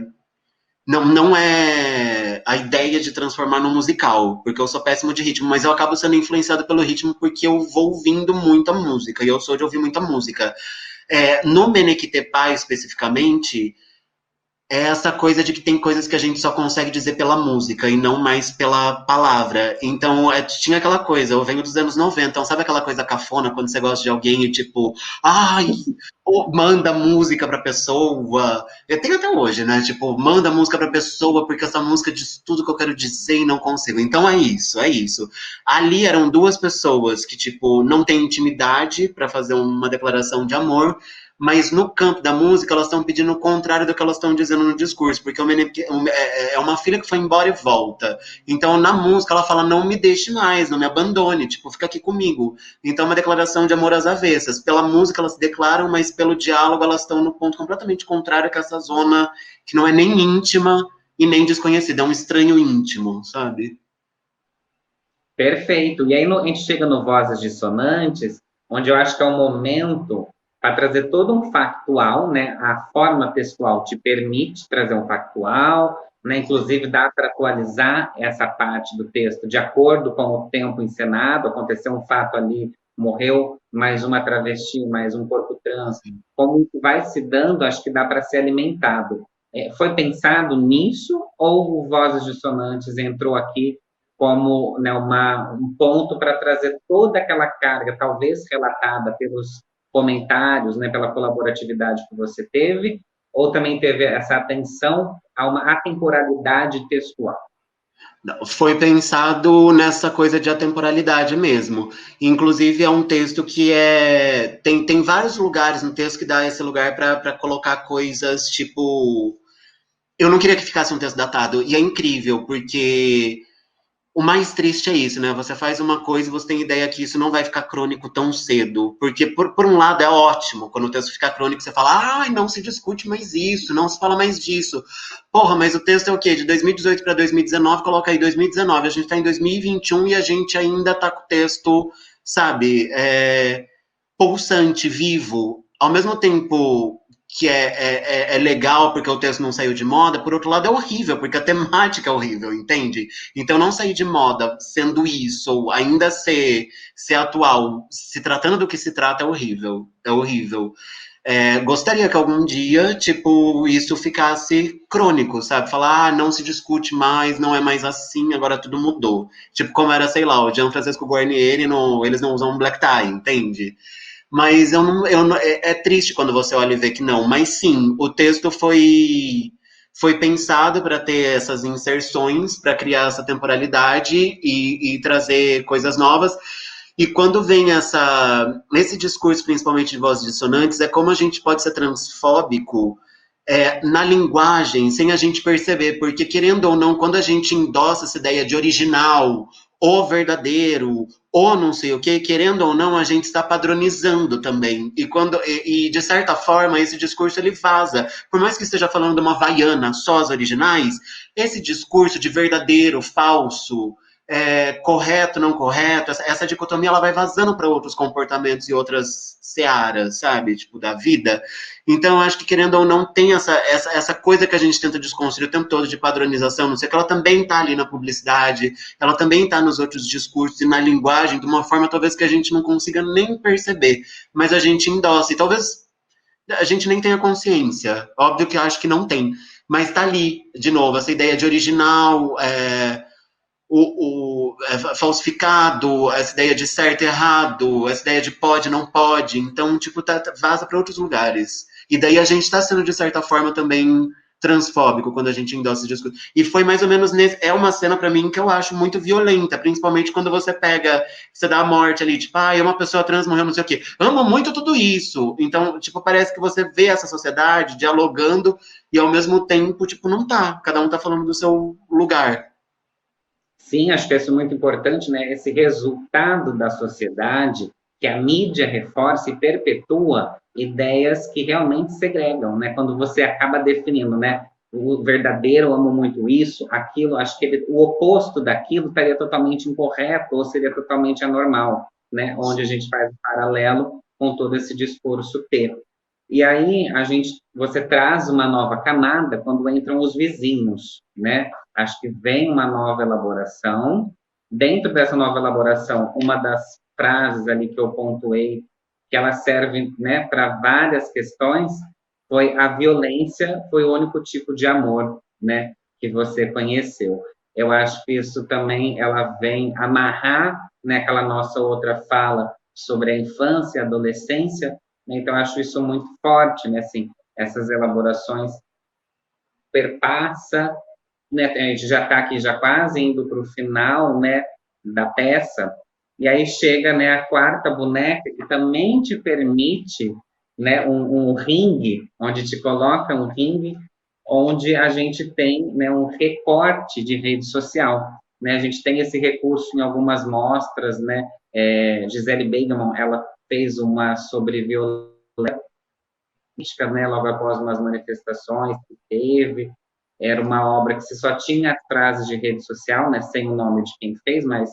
não é a ideia de transformar no musical, porque eu sou péssimo de ritmo, mas eu acabo sendo influenciado pelo ritmo porque eu vou ouvindo muita música, e eu sou de ouvir muita música. No Menequitepá, especificamente, é essa coisa de que tem coisas que a gente só consegue dizer pela música e não mais pela palavra. Então, tinha aquela coisa, eu venho dos anos 90, então sabe aquela coisa cafona quando você gosta de alguém e tipo, ai, manda música pra pessoa. Eu tenho até hoje, né? Tipo, manda música pra pessoa porque essa música diz tudo que eu quero dizer e não consigo. Então é isso, é isso. Ali eram duas pessoas que, tipo, não têm intimidade pra fazer uma declaração de amor, mas no campo da música elas estão pedindo o contrário do que elas estão dizendo no discurso, porque é uma filha que foi embora e volta. Então na música ela fala, não me deixe mais, não me abandone, tipo, fica aqui comigo. Então é uma declaração de amor às avessas. Pela música elas se declaram, mas pelo diálogo elas estão no ponto completamente contrário que essa zona que não é nem íntima e nem desconhecida, é um estranho íntimo, sabe?
Perfeito. E aí a gente chega no Vozes Dissonantes, onde eu acho que é o momento para trazer todo um factual, né? A forma textual te permite trazer um factual, né? Inclusive dá para atualizar essa parte do texto de acordo com o tempo encenado. Aconteceu um fato ali, morreu mais uma travesti, mais um corpo trans. Como isso vai se dando, acho que dá para ser alimentado. Foi pensado nisso ou o Vozes Dissonantes entrou aqui como, né, um ponto para trazer toda aquela carga, talvez relatada pelos comentários, né, pela colaboratividade que você teve, ou também teve essa atenção a uma atemporalidade textual?
Foi pensado nessa coisa de atemporalidade mesmo. Inclusive, é um texto que tem vários lugares no texto que dá esse lugar para colocar coisas tipo. Eu não queria que ficasse um texto datado, e é incrível, porque o mais triste é isso, né? Você faz uma coisa e você tem ideia que isso não vai ficar crônico tão cedo. Porque, por um lado, é ótimo quando o texto fica crônico, você fala, ai, não se discute mais isso, não se fala mais disso. Porra, mas o texto é o quê? De 2018 para 2019, coloca aí 2019. A gente tá em 2021 e a gente ainda tá com o texto, sabe, pulsante, vivo. Ao mesmo tempo que é legal porque o texto não saiu de moda, por outro lado é horrível, porque a temática é horrível, entende? Então não sair de moda sendo isso, ou ainda ser atual, se tratando do que se trata, é horrível. É horrível. Gostaria que algum dia, tipo, isso ficasse crônico, sabe? Falar, não se discute mais, não é mais assim, agora tudo mudou. Tipo, como era, sei lá, o Gianfrancesco Guarnieri, eles não usam black tie, entende? Mas eu não, é triste quando você olha e vê que não. Mas sim, o texto foi pensado para ter essas inserções, para criar essa temporalidade e trazer coisas novas. E quando vem esse discurso, principalmente de vozes dissonantes, é como a gente pode ser transfóbico na linguagem, sem a gente perceber, porque querendo ou não, quando a gente endossa essa ideia de original, ou verdadeiro, ou não sei o que, querendo ou não, a gente está padronizando também. E de certa forma, esse discurso ele vaza. Por mais que esteja falando de uma Havaiana, só as originais, esse discurso de verdadeiro, falso, correto, não correto, essa dicotomia ela vai vazando para outros comportamentos e outras searas, sabe? Tipo, da vida. Então, acho que, querendo ou não, tem essa coisa que a gente tenta desconstruir o tempo todo de padronização, não sei o que, ela também está ali na publicidade, ela também está nos outros discursos e na linguagem, de uma forma talvez que a gente não consiga nem perceber, mas a gente endossa, e talvez a gente nem tenha consciência, óbvio que eu acho que não tem, mas está ali, de novo, essa ideia de original, falsificado, essa ideia de certo e errado, essa ideia de pode, não pode. Então, tipo, vaza para outros lugares. E daí a gente está sendo, de certa forma, também transfóbico quando a gente endossa esse discurso. E foi mais ou menos é uma cena para mim que eu acho muito violenta, principalmente quando você pega, você dá a morte ali, tipo, é uma pessoa trans morreu, não sei o quê. Amo muito tudo isso. Então, tipo, parece que você vê essa sociedade dialogando e ao mesmo tempo, tipo, não tá. Cada um tá falando do seu lugar.
Sim, acho que isso é muito importante, né? Esse resultado da sociedade que a mídia reforça e perpetua ideias que realmente segregam, né? Quando você acaba definindo, né? O verdadeiro, eu amo muito isso, aquilo, acho que o oposto daquilo estaria totalmente incorreto ou seria totalmente anormal, né? Onde a gente faz um paralelo com todo esse discurso T. E aí você traz uma nova camada quando entram os vizinhos, né? Acho que vem uma nova elaboração. Dentro dessa nova elaboração, uma das frases ali que eu pontuei, que ela serve, né, para várias questões, foi a violência foi o único tipo de amor, né, que você conheceu. Eu acho que isso também ela vem amarrar, né, aquela nossa outra fala sobre a infância e a adolescência, né? Então acho isso muito forte, né, assim, essas elaborações perpassa, né, a gente já está aqui já quase indo para o final, né, da peça, e aí chega, né, a quarta boneca que também te permite, né, um ringue, onde te coloca um ringue, onde a gente tem, né, um recorte de rede social, né, a gente tem esse recurso em algumas mostras, né, Gisele Beigeman, ela fez uma sobre violência, né, logo após umas manifestações que teve, era uma obra que se só tinha frases de rede social, né, sem o nome de quem fez, mas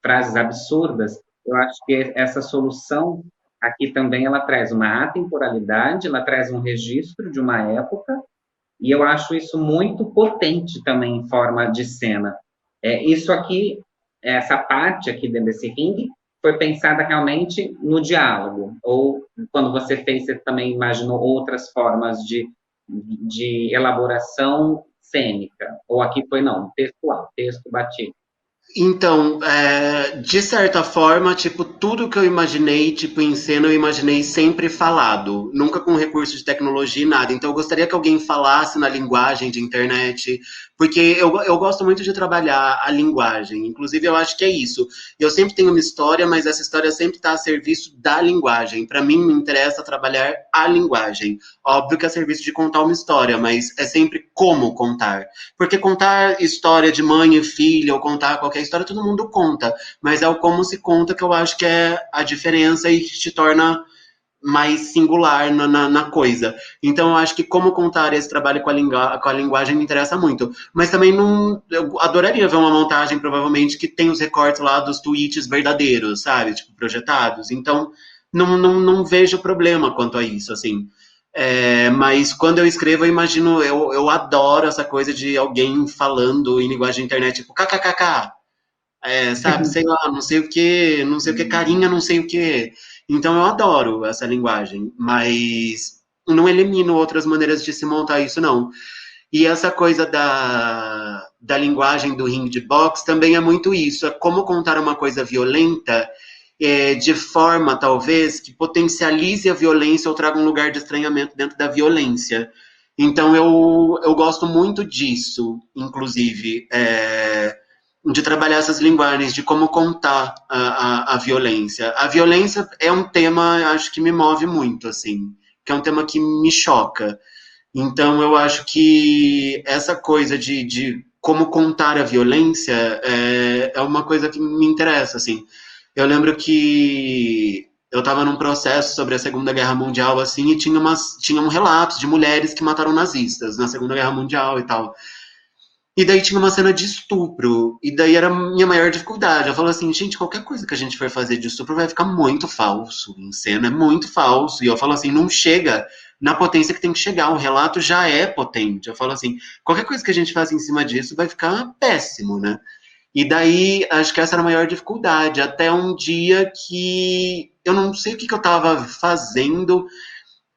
frases absurdas. Eu acho que essa solução aqui também ela traz uma atemporalidade, ela traz um registro de uma época, e eu acho isso muito potente também em forma de cena. Isso aqui, essa parte aqui desse ringue, foi pensada realmente no diálogo, ou quando você fez, você também imaginou outras formas de elaboração cênica, ou aqui foi não, textual, texto batido.
Então, de certa forma, tipo, tudo que eu imaginei, tipo, em cena, eu imaginei sempre falado, nunca com recurso de tecnologia e nada. Então, eu gostaria que alguém falasse na linguagem de internet, porque eu gosto muito de trabalhar a linguagem. Inclusive, eu acho que é isso. Eu sempre tenho uma história, mas essa história sempre está a serviço da linguagem. Para mim, me interessa trabalhar a linguagem. Óbvio que é a serviço de contar uma história, mas é sempre como contar. Porque contar história de mãe e filha, ou contar qualquer história, todo mundo conta. Mas é o como se conta que eu acho que é a diferença e que te torna mais singular na coisa. Então, eu acho que como contar esse trabalho com a linguagem me interessa muito. Mas também não. Eu adoraria ver uma montagem, provavelmente, que tem os recortes lá dos tweets verdadeiros, sabe? Tipo, projetados. Então, não vejo problema quanto a isso, assim. Mas quando eu escrevo, eu imagino, eu adoro essa coisa de alguém falando em linguagem de internet, tipo, kkkk, sabe, sei lá, não sei o que, carinha, não sei o que. Então eu adoro essa linguagem, mas não elimino outras maneiras de se montar isso, não. E essa coisa da linguagem do ring de box também é muito isso, é como contar uma coisa violenta de forma, talvez, que potencialize a violência ou traga um lugar de estranhamento dentro da violência. Então eu gosto muito disso, inclusive, de trabalhar essas linguagens, de como contar a violência. A violência é um tema, acho que me move muito, assim, que é um tema que me choca. Então eu acho que essa coisa de como contar a violência é uma coisa que me interessa, assim. Eu lembro que eu estava num processo sobre a Segunda Guerra Mundial, assim, e tinham relatos de mulheres que mataram nazistas na Segunda Guerra Mundial e tal. E daí tinha uma cena de estupro, e daí era a minha maior dificuldade. Eu falo assim, gente, qualquer coisa que a gente for fazer de estupro vai ficar muito falso. Em cena é muito falso. E eu falo assim, não chega na potência que tem que chegar. O relato já é potente. Eu falo assim, qualquer coisa que a gente faça em cima disso vai ficar péssimo, né? E daí, acho que essa era a maior dificuldade. Até um dia que eu não sei o que eu estava fazendo,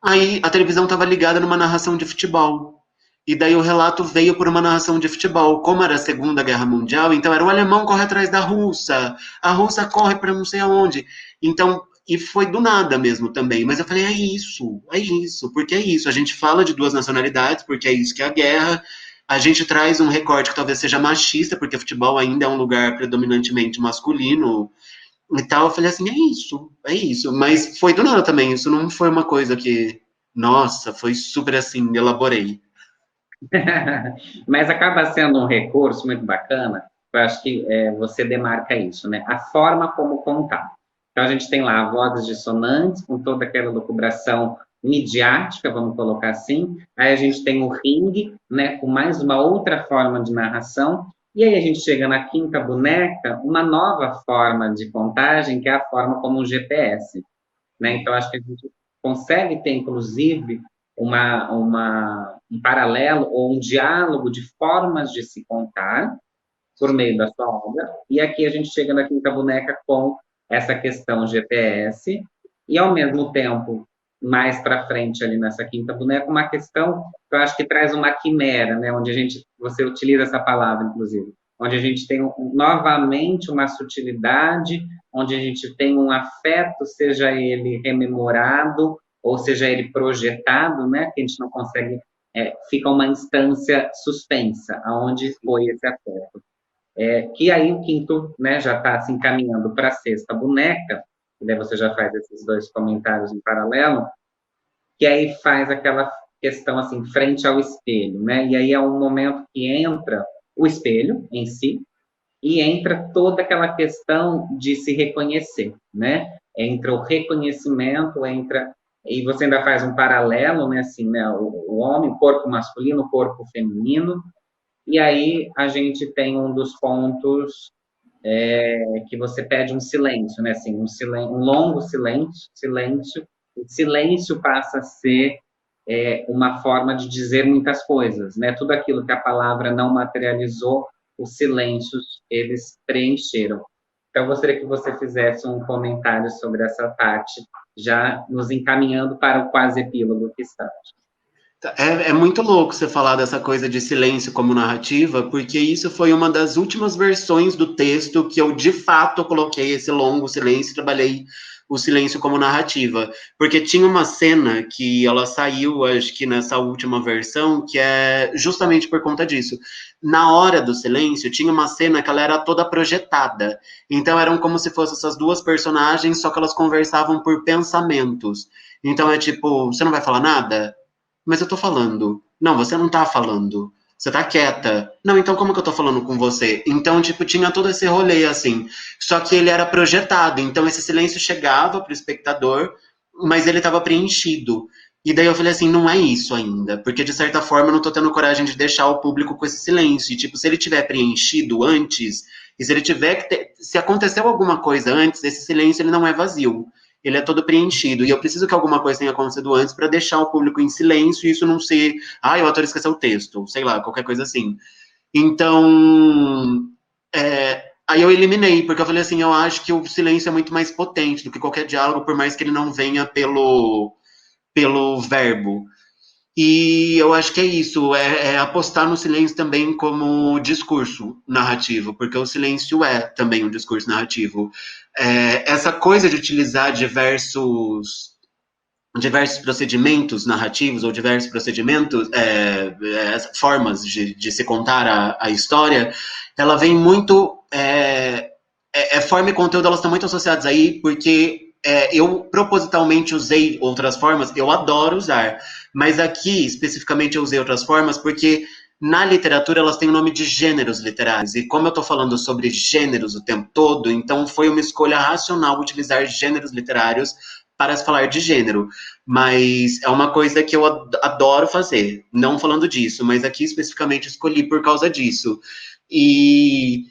aí a televisão estava ligada numa narração de futebol. E daí o relato veio por uma narração de futebol. Como era a Segunda Guerra Mundial, então era o alemão corre atrás da russa, a russa corre para não sei aonde. Então, e foi do nada mesmo também. Mas eu falei, é isso, porque é isso. A gente fala de duas nacionalidades, porque é isso que é a guerra. A gente traz um recorte que talvez seja machista, porque futebol ainda é um lugar predominantemente masculino e tal. Eu falei assim, é isso. Mas foi do nada também. Isso não foi uma coisa que, nossa, foi super assim, elaborei.
Mas acaba sendo um recurso muito bacana, eu acho que você demarca isso, né? A forma como contar. Então, a gente tem lá vozes dissonantes, com toda aquela lucubração midiática, vamos colocar assim. Aí a gente tem o ringue, né, com mais uma outra forma de narração. E aí a gente chega na quinta boneca, uma nova forma de contagem, que é a forma como um GPS, né? Então, acho que a gente consegue ter, inclusive, um paralelo ou um diálogo de formas de se contar por meio da sua obra. E aqui a gente chega na Quinta Boneca com essa questão GPS e, ao mesmo tempo, mais para frente ali nessa Quinta Boneca, uma questão que eu acho que traz uma quimera, né? Onde você utiliza essa palavra, inclusive, onde a gente tem novamente uma sutilidade, onde a gente tem um afeto, seja ele rememorado ou seja ele projetado, né? Que a gente não consegue, fica uma instância suspensa, aonde foi esse afeto. Que aí o quinto, né, já está se encaminhando para a sexta boneca, e daí você já faz esses dois comentários em paralelo, que aí faz aquela questão assim, frente ao espelho, né? E aí é um momento que entra o espelho em si, e entra toda aquela questão de se reconhecer, né? Entra o reconhecimento, entra e você ainda faz um paralelo, né? Assim, né? O homem, o corpo masculino, o corpo feminino, e aí a gente tem um dos pontos que você pede um silêncio, né? Assim, um longo silêncio. O silêncio passa a ser uma forma de dizer muitas coisas, né? Tudo aquilo que a palavra não materializou, os silêncios eles preencheram. Então, eu gostaria que você fizesse um comentário sobre essa parte, já nos encaminhando para o quase epílogo que estamos.
É muito louco você falar dessa coisa de silêncio como narrativa, porque isso foi uma das últimas versões do texto que eu, de fato, coloquei esse longo silêncio e trabalhei o silêncio como narrativa. Porque tinha uma cena que ela saiu, acho que nessa última versão, que é justamente por conta disso. Na hora do silêncio, tinha uma cena que ela era toda projetada. Então, eram como se fossem essas duas personagens, só que elas conversavam por pensamentos. Então, é tipo, você não vai falar nada? Mas eu tô falando. Não, você não tá falando. Você tá quieta. Não, então como que eu tô falando com você? Então, tipo, tinha todo esse rolê, assim. Só que ele era projetado. Então, esse silêncio chegava pro espectador, mas ele tava preenchido. E daí eu falei assim, não é isso ainda. Porque, de certa forma, eu não tô tendo coragem de deixar o público com esse silêncio. E, tipo, se ele tiver preenchido antes, e se ele tiver que ter... Se aconteceu alguma coisa antes, esse silêncio, ele não é vazio, ele é todo preenchido. E eu preciso que alguma coisa tenha acontecido antes para deixar o público em silêncio e isso não ser, o autor esqueceu o texto, sei lá, qualquer coisa assim. Então, aí eu eliminei, porque eu falei assim, eu acho que o silêncio é muito mais potente do que qualquer diálogo, por mais que ele não venha pelo verbo. E eu acho que é isso, é apostar no silêncio também como discurso narrativo, porque o silêncio é também um discurso narrativo. Essa coisa de utilizar diversos procedimentos narrativos ou diversos procedimentos, formas de se contar a história, ela vem muito... forma e conteúdo, elas estão muito associadas aí, porque eu propositalmente usei outras formas, eu adoro usar, mas aqui, especificamente, eu usei outras formas, porque na literatura elas têm o nome de gêneros literários, e como eu estou falando sobre gêneros o tempo todo, então foi uma escolha racional utilizar gêneros literários para se falar de gênero, mas é uma coisa que eu adoro fazer, não falando disso, mas aqui especificamente escolhi por causa disso. E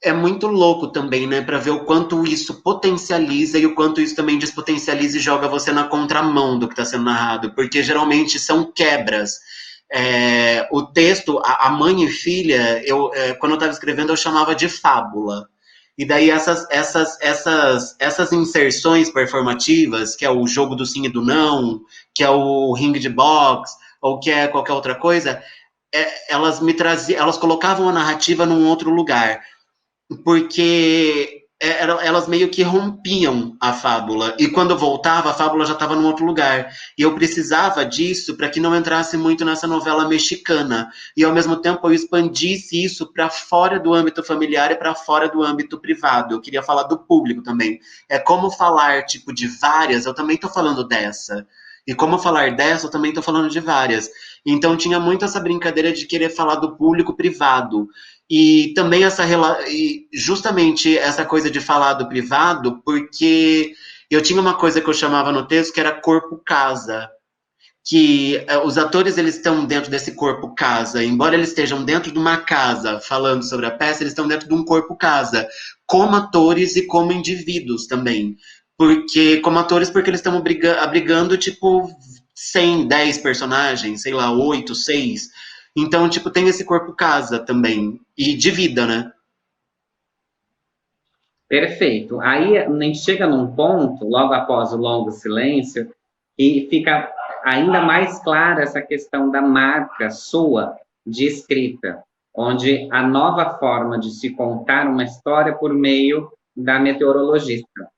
é muito louco também, né, para ver o quanto isso potencializa e o quanto isso também despotencializa e joga você na contramão do que está sendo narrado, porque geralmente são quebras. O texto, a mãe e filha, quando eu estava escrevendo, eu chamava de fábula. E daí essas inserções performativas, que é o jogo do sim e do não, que é o ringue de boxe, ou que é qualquer outra coisa, elas me traziam, elas colocavam a narrativa num outro lugar, porque elas meio que rompiam a fábula, e quando voltava, a fábula já estava num outro lugar, e eu precisava disso para que não entrasse muito nessa novela mexicana, e ao mesmo tempo eu expandisse isso para fora do âmbito familiar e para fora do âmbito privado. Eu queria falar do público também. É como falar, tipo, de várias, eu também estou falando dessa, e como falar dessa, eu também estou falando de várias. Então tinha muito essa brincadeira de querer falar do público privado, e também justamente essa coisa de falar do privado, porque eu tinha uma coisa que eu chamava no texto que era corpo casa, que os atores eles estão dentro desse corpo casa, embora eles estejam dentro de uma casa falando sobre a peça, eles estão dentro de um corpo casa, como atores e como indivíduos também. Porque, como atores, porque eles estão abrigando, tipo, 100, 10 personagens, sei lá, 8, 6. Então, tipo, tem esse corpo casa também. E de vida, né?
Perfeito. Aí a gente chega num ponto, logo após o longo silêncio, e fica ainda mais clara essa questão da marca sua de escrita, onde a nova forma de se contar uma história por meio da meteorologista.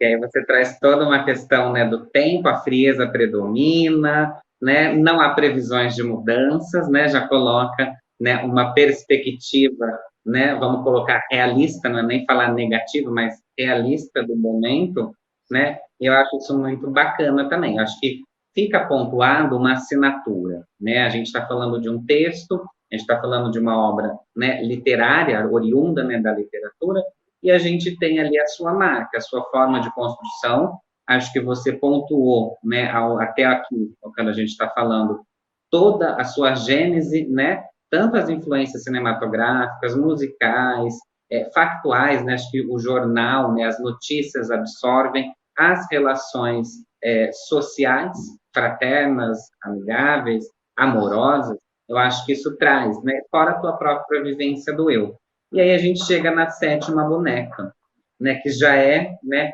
E aí você traz toda uma questão, né, do tempo, a frieza predomina, né, não há previsões de mudanças, né, já coloca, né, uma perspectiva, né, vamos colocar realista, não é nem falar negativo, mas realista do momento, né, eu acho isso muito bacana também. Eu acho que fica pontuado uma assinatura, né, a gente está falando de um texto, a gente está falando de uma obra, né, literária, oriunda, né, da literatura, e a gente tem ali a sua marca, a sua forma de construção. Acho que você pontuou, né, até aqui, quando a gente está falando, toda a sua gênese, né, tanto as influências cinematográficas, musicais, factuais, né, acho que o jornal, né, as notícias absorvem, as relações sociais, fraternas, amigáveis, amorosas, eu acho que isso traz, né, fora a tua própria vivência do eu. E aí a gente chega na sétima boneca, né, que já é, né,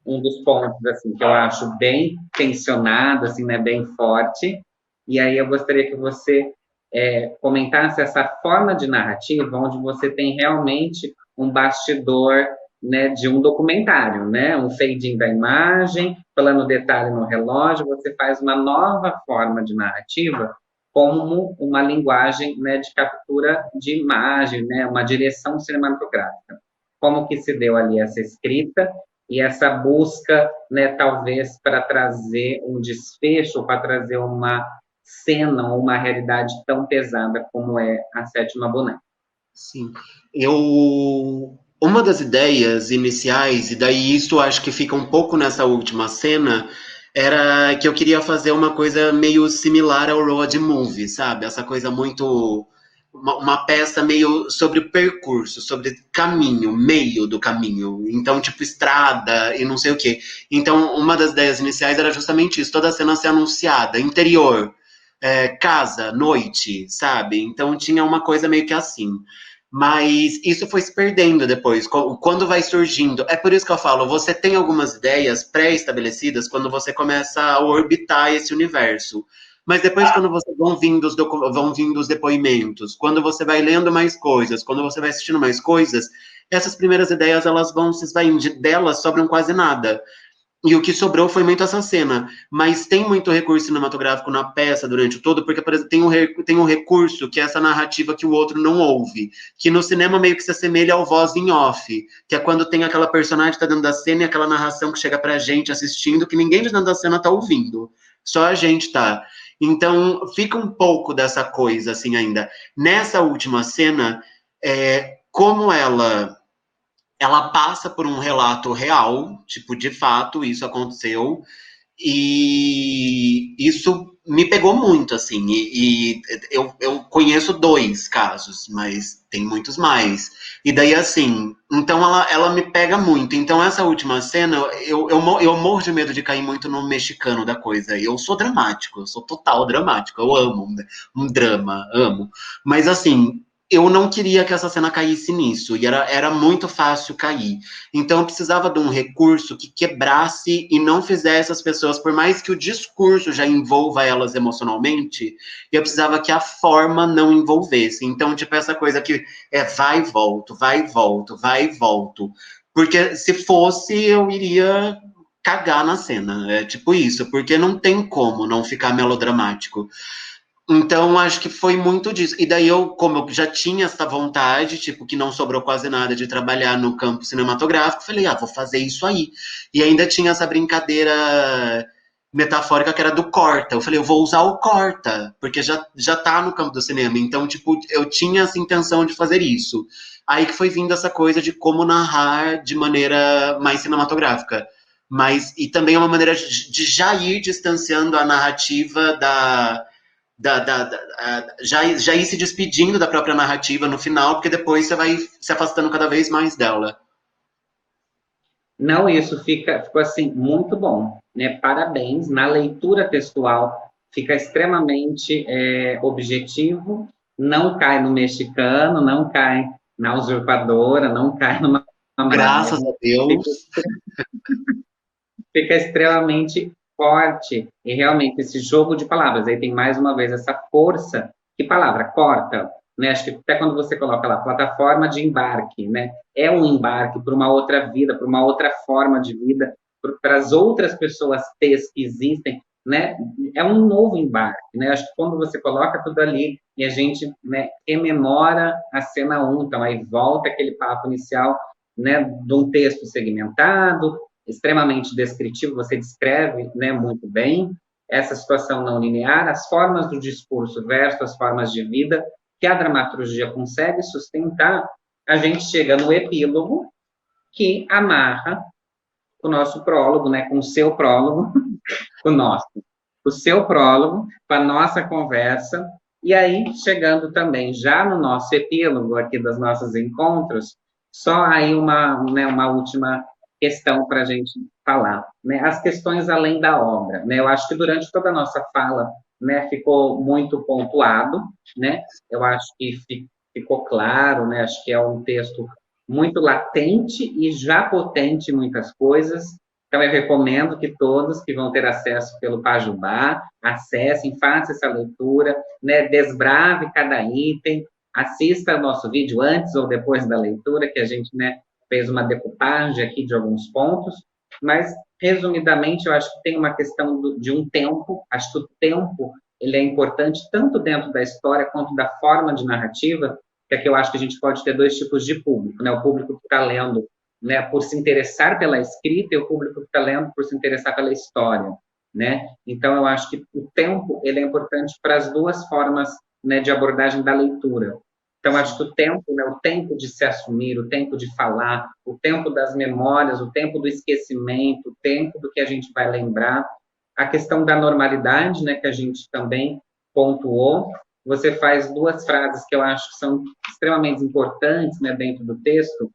um dos pontos assim que eu acho bem tensionado, assim, né, bem forte. E aí eu gostaria que você comentasse essa forma de narrativa, onde você tem realmente um bastidor, né, de um documentário, né, um fade-in da imagem, plano detalhe no relógio, você faz uma nova forma de narrativa como uma linguagem, né, de captura de imagem, né, uma direção cinematográfica. Como que se deu ali essa escrita e essa busca, né, talvez para trazer um desfecho, para trazer uma cena, uma realidade tão pesada como é a Sétima Boneca.
Sim. Uma das ideias iniciais, e daí isso acho que fica um pouco nessa última cena, era que eu queria fazer uma coisa meio similar ao road movie, sabe? Essa coisa muito. Uma peça meio sobre percurso, sobre caminho, meio do caminho. Então, tipo, estrada e não sei o quê. Então, uma das ideias iniciais era justamente isso: toda a cena ser anunciada, interior, casa, noite, sabe? Então tinha uma coisa meio que assim. Mas isso foi se perdendo depois, quando vai surgindo. É por isso que eu falo, você tem algumas ideias pré-estabelecidas quando você começa a orbitar esse universo. Mas depois, quando você vão vindo os depoimentos, quando você vai lendo mais coisas, quando você vai assistindo mais coisas, essas primeiras ideias elas vão se esvaindo, delas sobram quase nada. E o que sobrou foi muito essa cena. Mas tem muito recurso cinematográfico na peça durante o todo, porque, por exemplo, tem um recurso que é essa narrativa que o outro não ouve, que no cinema meio que se assemelha ao voz em off, que é quando tem aquela personagem que tá dentro da cena e aquela narração que chega pra gente assistindo, que ninguém de dentro da cena tá ouvindo. Só a gente tá. Então, fica um pouco dessa coisa, assim, ainda. Nessa última cena, como ela passa por um relato real, tipo, de fato, isso aconteceu, e isso me pegou muito, assim, e eu conheço 2 casos, mas tem muitos mais. E daí, assim, então ela me pega muito. Então, essa última cena, eu morro de medo de cair muito no mexicano da coisa. Eu sou dramático, eu sou total dramático, eu amo um drama, amo. Mas, assim, eu não queria que essa cena caísse nisso, e era muito fácil cair. Então, eu precisava de um recurso que quebrasse e não fizesse as pessoas, por mais que o discurso já envolva elas emocionalmente, eu precisava que a forma não envolvesse. Então, tipo, essa coisa que vai e volto, vai e volto, vai e volto. Porque se fosse, eu iria cagar na cena. É tipo isso, porque não tem como não ficar melodramático. Então, acho que foi muito disso. E daí eu, como eu já tinha essa vontade, tipo, que não sobrou quase nada de trabalhar no campo cinematográfico, falei, vou fazer isso aí. E ainda tinha essa brincadeira metafórica que era do corta. Eu falei, eu vou usar o corta, porque já tá no campo do cinema. Então, tipo, eu tinha essa intenção de fazer isso. Aí que foi vindo essa coisa de como narrar de maneira mais cinematográfica. E também é uma maneira de já ir distanciando a narrativa já ir se despedindo da própria narrativa no final, porque depois você vai se afastando cada vez mais dela.
Não, isso ficou assim muito bom, né? Parabéns. Na leitura textual fica extremamente objetivo, não cai no mexicano, não cai na usurpadora, não cai numa
Graças
Malévola.
a Deus.
Fica, fica extremamente forte e realmente esse jogo de palavras. Aí tem mais uma vez essa força. Que palavra? Corta. Né? Acho que até quando você coloca lá, plataforma de embarque, né? É um embarque para uma outra vida, para uma outra forma de vida, para as outras pessoas T's que existem, né? É um novo embarque, né? Acho que quando você coloca tudo ali e a gente, né, rememora a cena 1, então aí volta aquele papo inicial, né, de um texto segmentado, extremamente descritivo, você descreve, né, muito bem essa situação não linear, as formas do discurso versus as formas de vida que a dramaturgia consegue sustentar, a gente chega no epílogo que amarra o nosso prólogo, né, com o seu prólogo, o nosso, o seu prólogo, com a nossa conversa, e aí, chegando também já no nosso epílogo aqui dos nossos encontros, só aí uma última questão para a gente falar, né? As questões além da obra, né? Eu acho que durante toda a nossa fala, né, ficou muito pontuado, né? Eu acho que ficou claro, né? Acho que é um texto muito latente e já potente em muitas coisas. Então, eu recomendo que todos que vão ter acesso pelo Pajubá acessem, façam essa leitura, né? Desbrave cada item, assista o nosso vídeo antes ou depois da leitura, que a gente, né, fez uma decupagem aqui de alguns pontos, mas, resumidamente, eu acho que tem uma questão de um tempo, acho que o tempo ele é importante tanto dentro da história quanto da forma de narrativa, que aqui eu acho que a gente pode ter 2 tipos de público, né? O público que está lendo, né, por se interessar pela escrita e o público que está lendo por se interessar pela história, né? Então, eu acho que o tempo ele é importante para as 2 formas, né, de abordagem da leitura. Então, acho que o tempo, né, o tempo de se assumir, o tempo de falar, o tempo das memórias, o tempo do esquecimento, o tempo do que a gente vai lembrar, a questão da normalidade, né, que a gente também pontuou. Você faz 2 frases que eu acho que são extremamente importantes, né, dentro do texto,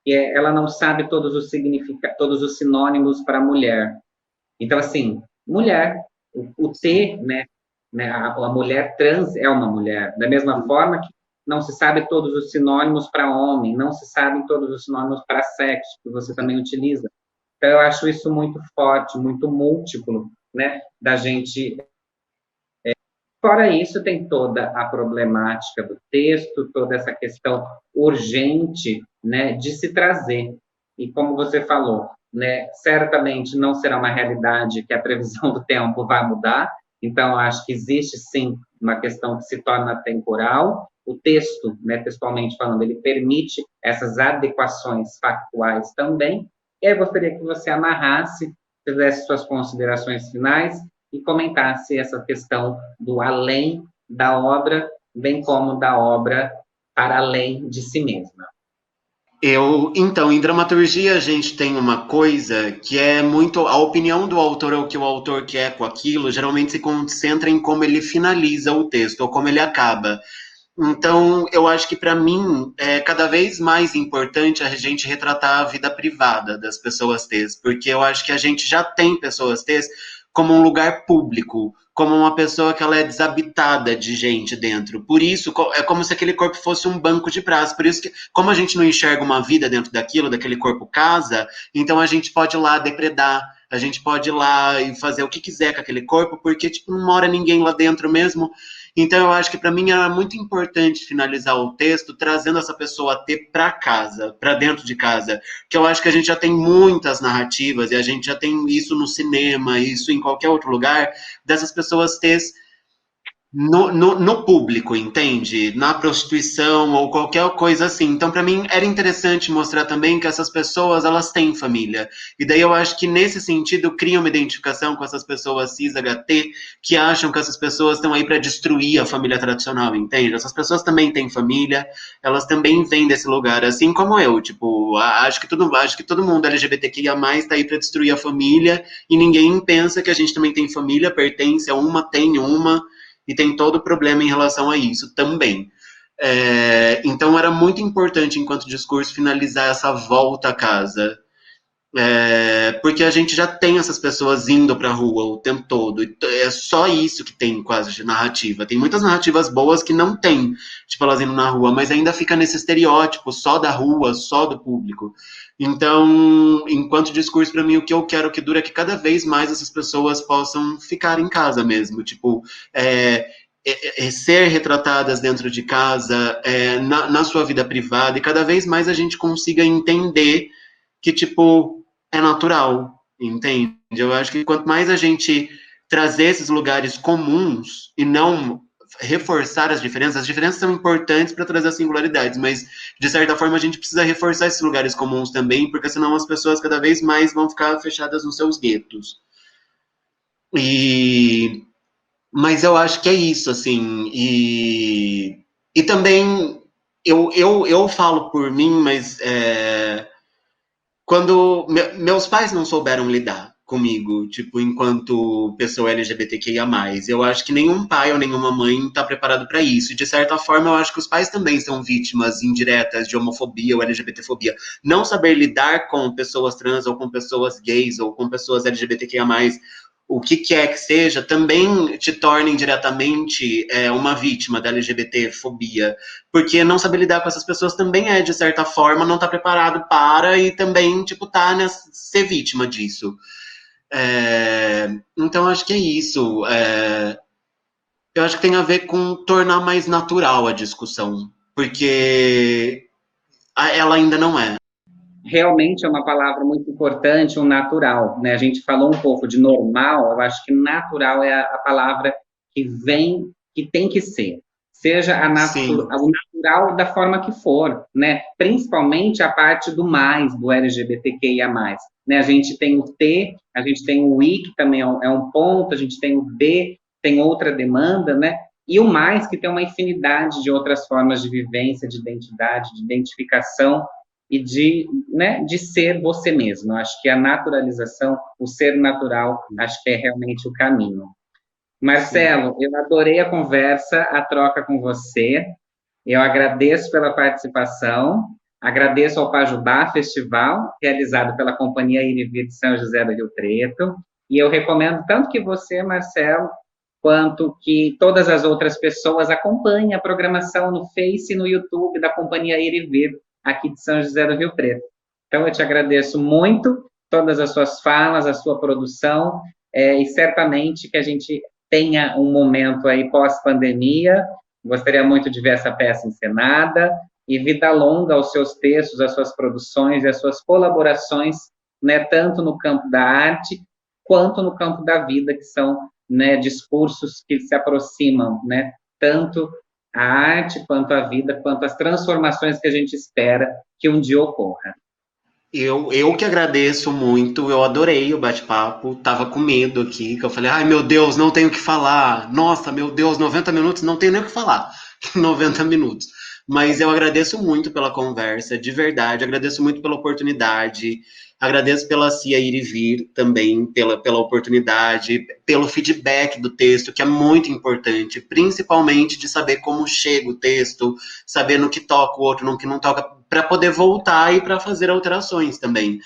que é, ela não sabe todos os significados, todos os sinônimos para mulher. Então, assim, mulher, o T, né, a mulher trans é uma mulher, da mesma forma que não se sabe todos os sinônimos para homem, não se sabem todos os sinônimos para sexo, que você também utiliza. Então, eu acho isso muito forte, muito múltiplo, né, da gente. Fora isso, tem toda a problemática do texto, toda essa questão urgente, né, de se trazer. E como você falou, né? Certamente não será uma realidade que a previsão do tempo vai mudar, então acho que existe sim uma questão que se torna temporal. O texto, né, textualmente falando, ele permite essas adequações factuais também. E aí eu gostaria que você amarrasse, fizesse suas considerações finais e comentasse essa questão do além da obra, bem como da obra para além de si mesma.
Então, em dramaturgia a gente tem uma coisa que é muito, a opinião do autor ou o que o autor quer com aquilo, geralmente se concentra em como ele finaliza o texto, ou como ele acaba. Então, eu acho que para mim é cada vez mais importante a gente retratar a vida privada das pessoas T's, porque eu acho que a gente já tem pessoas T's como um lugar público, como uma pessoa que ela é desabitada de gente dentro. Por isso, é como se aquele corpo fosse um banco de prazo. Por isso que, como a gente não enxerga uma vida dentro daquilo, daquele corpo casa, então a gente pode ir lá depredar, a gente pode ir lá e fazer o que quiser com aquele corpo, porque tipo, não mora ninguém lá dentro mesmo. Então, eu acho que para mim era muito importante finalizar o texto trazendo essa pessoa a ter para casa, para dentro de casa, que eu acho que a gente já tem muitas narrativas e a gente já tem isso no cinema, isso em qualquer outro lugar, dessas pessoas ter no público, entende? Na prostituição ou qualquer coisa assim. Então, para mim, era interessante mostrar também que essas pessoas, elas têm família. E daí eu acho que, nesse sentido, cria uma identificação com essas pessoas cis-HT que acham que essas pessoas estão aí para destruir a família tradicional, entende? Essas pessoas também têm família, elas também vêm desse lugar, assim como eu. Tipo, acho que todo mundo LGBTQIA+, tá aí para destruir a família e ninguém pensa que a gente também tem família, pertence a uma, tem uma, e tem todo o problema em relação a isso também. Então era muito importante, enquanto discurso, finalizar essa volta a casa. Porque a gente já tem essas pessoas indo para a rua o tempo todo. É só isso que tem quase de narrativa. Tem muitas narrativas boas que não tem, tipo, elas indo na rua, mas ainda fica nesse estereótipo só da rua, só do público. Então, enquanto discurso, para mim, o que eu quero que dure é que cada vez mais essas pessoas possam ficar em casa mesmo. Tipo, ser retratadas dentro de casa, na sua vida privada, e cada vez mais a gente consiga entender que, tipo, é natural, entende? Eu acho que quanto mais a gente trazer esses lugares comuns e não reforçar as diferenças são importantes para trazer as singularidades, mas de certa forma a gente precisa reforçar esses lugares comuns também, porque senão as pessoas cada vez mais vão ficar fechadas nos seus guetos. Mas eu acho que é isso, assim, e também eu falo por mim, mas quando meus pais não souberam lidar comigo, tipo, enquanto pessoa LGBTQIA+, eu acho que nenhum pai ou nenhuma mãe está preparado para isso. E, de certa forma, eu acho que os pais também são vítimas indiretas de homofobia ou LGBTfobia. Não saber lidar com pessoas trans ou com pessoas gays ou com pessoas LGBTQIA+, o que quer que seja, também te torna indiretamente uma vítima da LGBTfobia, porque não saber lidar com essas pessoas também é, de certa forma, não estar preparado para e também, tipo, ser vítima disso. Então, acho que é isso. Eu acho que tem a ver com tornar mais natural a discussão, porque ela ainda não é.
Realmente é uma palavra muito importante, o natural, né? A gente falou um pouco de normal, eu acho que natural é a palavra que vem, que tem que ser. Seja
Sim.
o natural da forma que for, né? Principalmente a parte do mais, do LGBTQIA+. Né? A gente tem o T, a gente tem o I, que também é um ponto, a gente tem o B, tem outra demanda, né? E o mais, que tem uma infinidade de outras formas de vivência, de identidade, de identificação, e de ser você mesmo. Acho que a naturalização, o ser natural, acho que é realmente o caminho.
Sim.
Marcelo, eu adorei a conversa, a troca com você. Eu agradeço pela participação, agradeço ao Pajubá Festival, realizado pela Companhia Irivi de São José do Rio Preto, e eu recomendo tanto que você, Marcelo, quanto que todas as outras pessoas acompanhem a programação no Face e no YouTube da Companhia Irivi, aqui de São José do Rio Preto. Então, eu te agradeço muito todas as suas falas, a sua produção, e certamente que a gente tenha um momento aí pós-pandemia. Gostaria muito de ver essa peça encenada, e vida longa aos seus textos, às suas produções e às suas colaborações né, tanto no campo da arte quanto no campo da vida, que são, né, discursos que se aproximam, né, tanto a arte quanto a vida, quanto as transformações que a gente espera que um dia ocorra.
Eu que agradeço muito, eu adorei o bate-papo, tava com medo aqui, que eu falei, ai meu Deus, não tenho o que falar, nossa, meu Deus, 90 minutos, não tenho nem o que falar, 90 minutos. Mas eu agradeço muito pela conversa, de verdade, agradeço muito pela oportunidade, agradeço pela Cia ir e vir também, pela oportunidade, pelo feedback do texto, que é muito importante, principalmente de saber como chega o texto, saber no que toca o outro, no que não toca, para poder voltar e para fazer alterações também.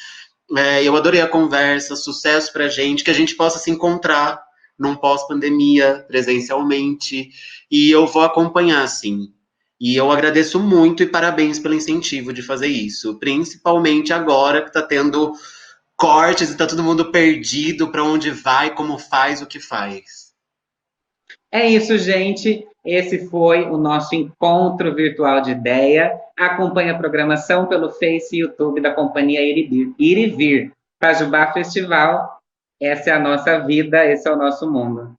Eu adorei a conversa, sucesso para a gente, que a gente possa se encontrar num pós-pandemia, presencialmente, e eu vou acompanhar, sim. E eu agradeço muito e parabéns pelo incentivo de fazer isso, principalmente agora que está tendo cortes e está todo mundo perdido para onde vai, como faz, o que faz.
É isso, gente. Esse foi o nosso encontro virtual de ideia. Acompanhe a programação pelo Face e YouTube da Companhia Ir e Vir. Pajubá Festival, essa é a nossa vida, esse é o nosso mundo.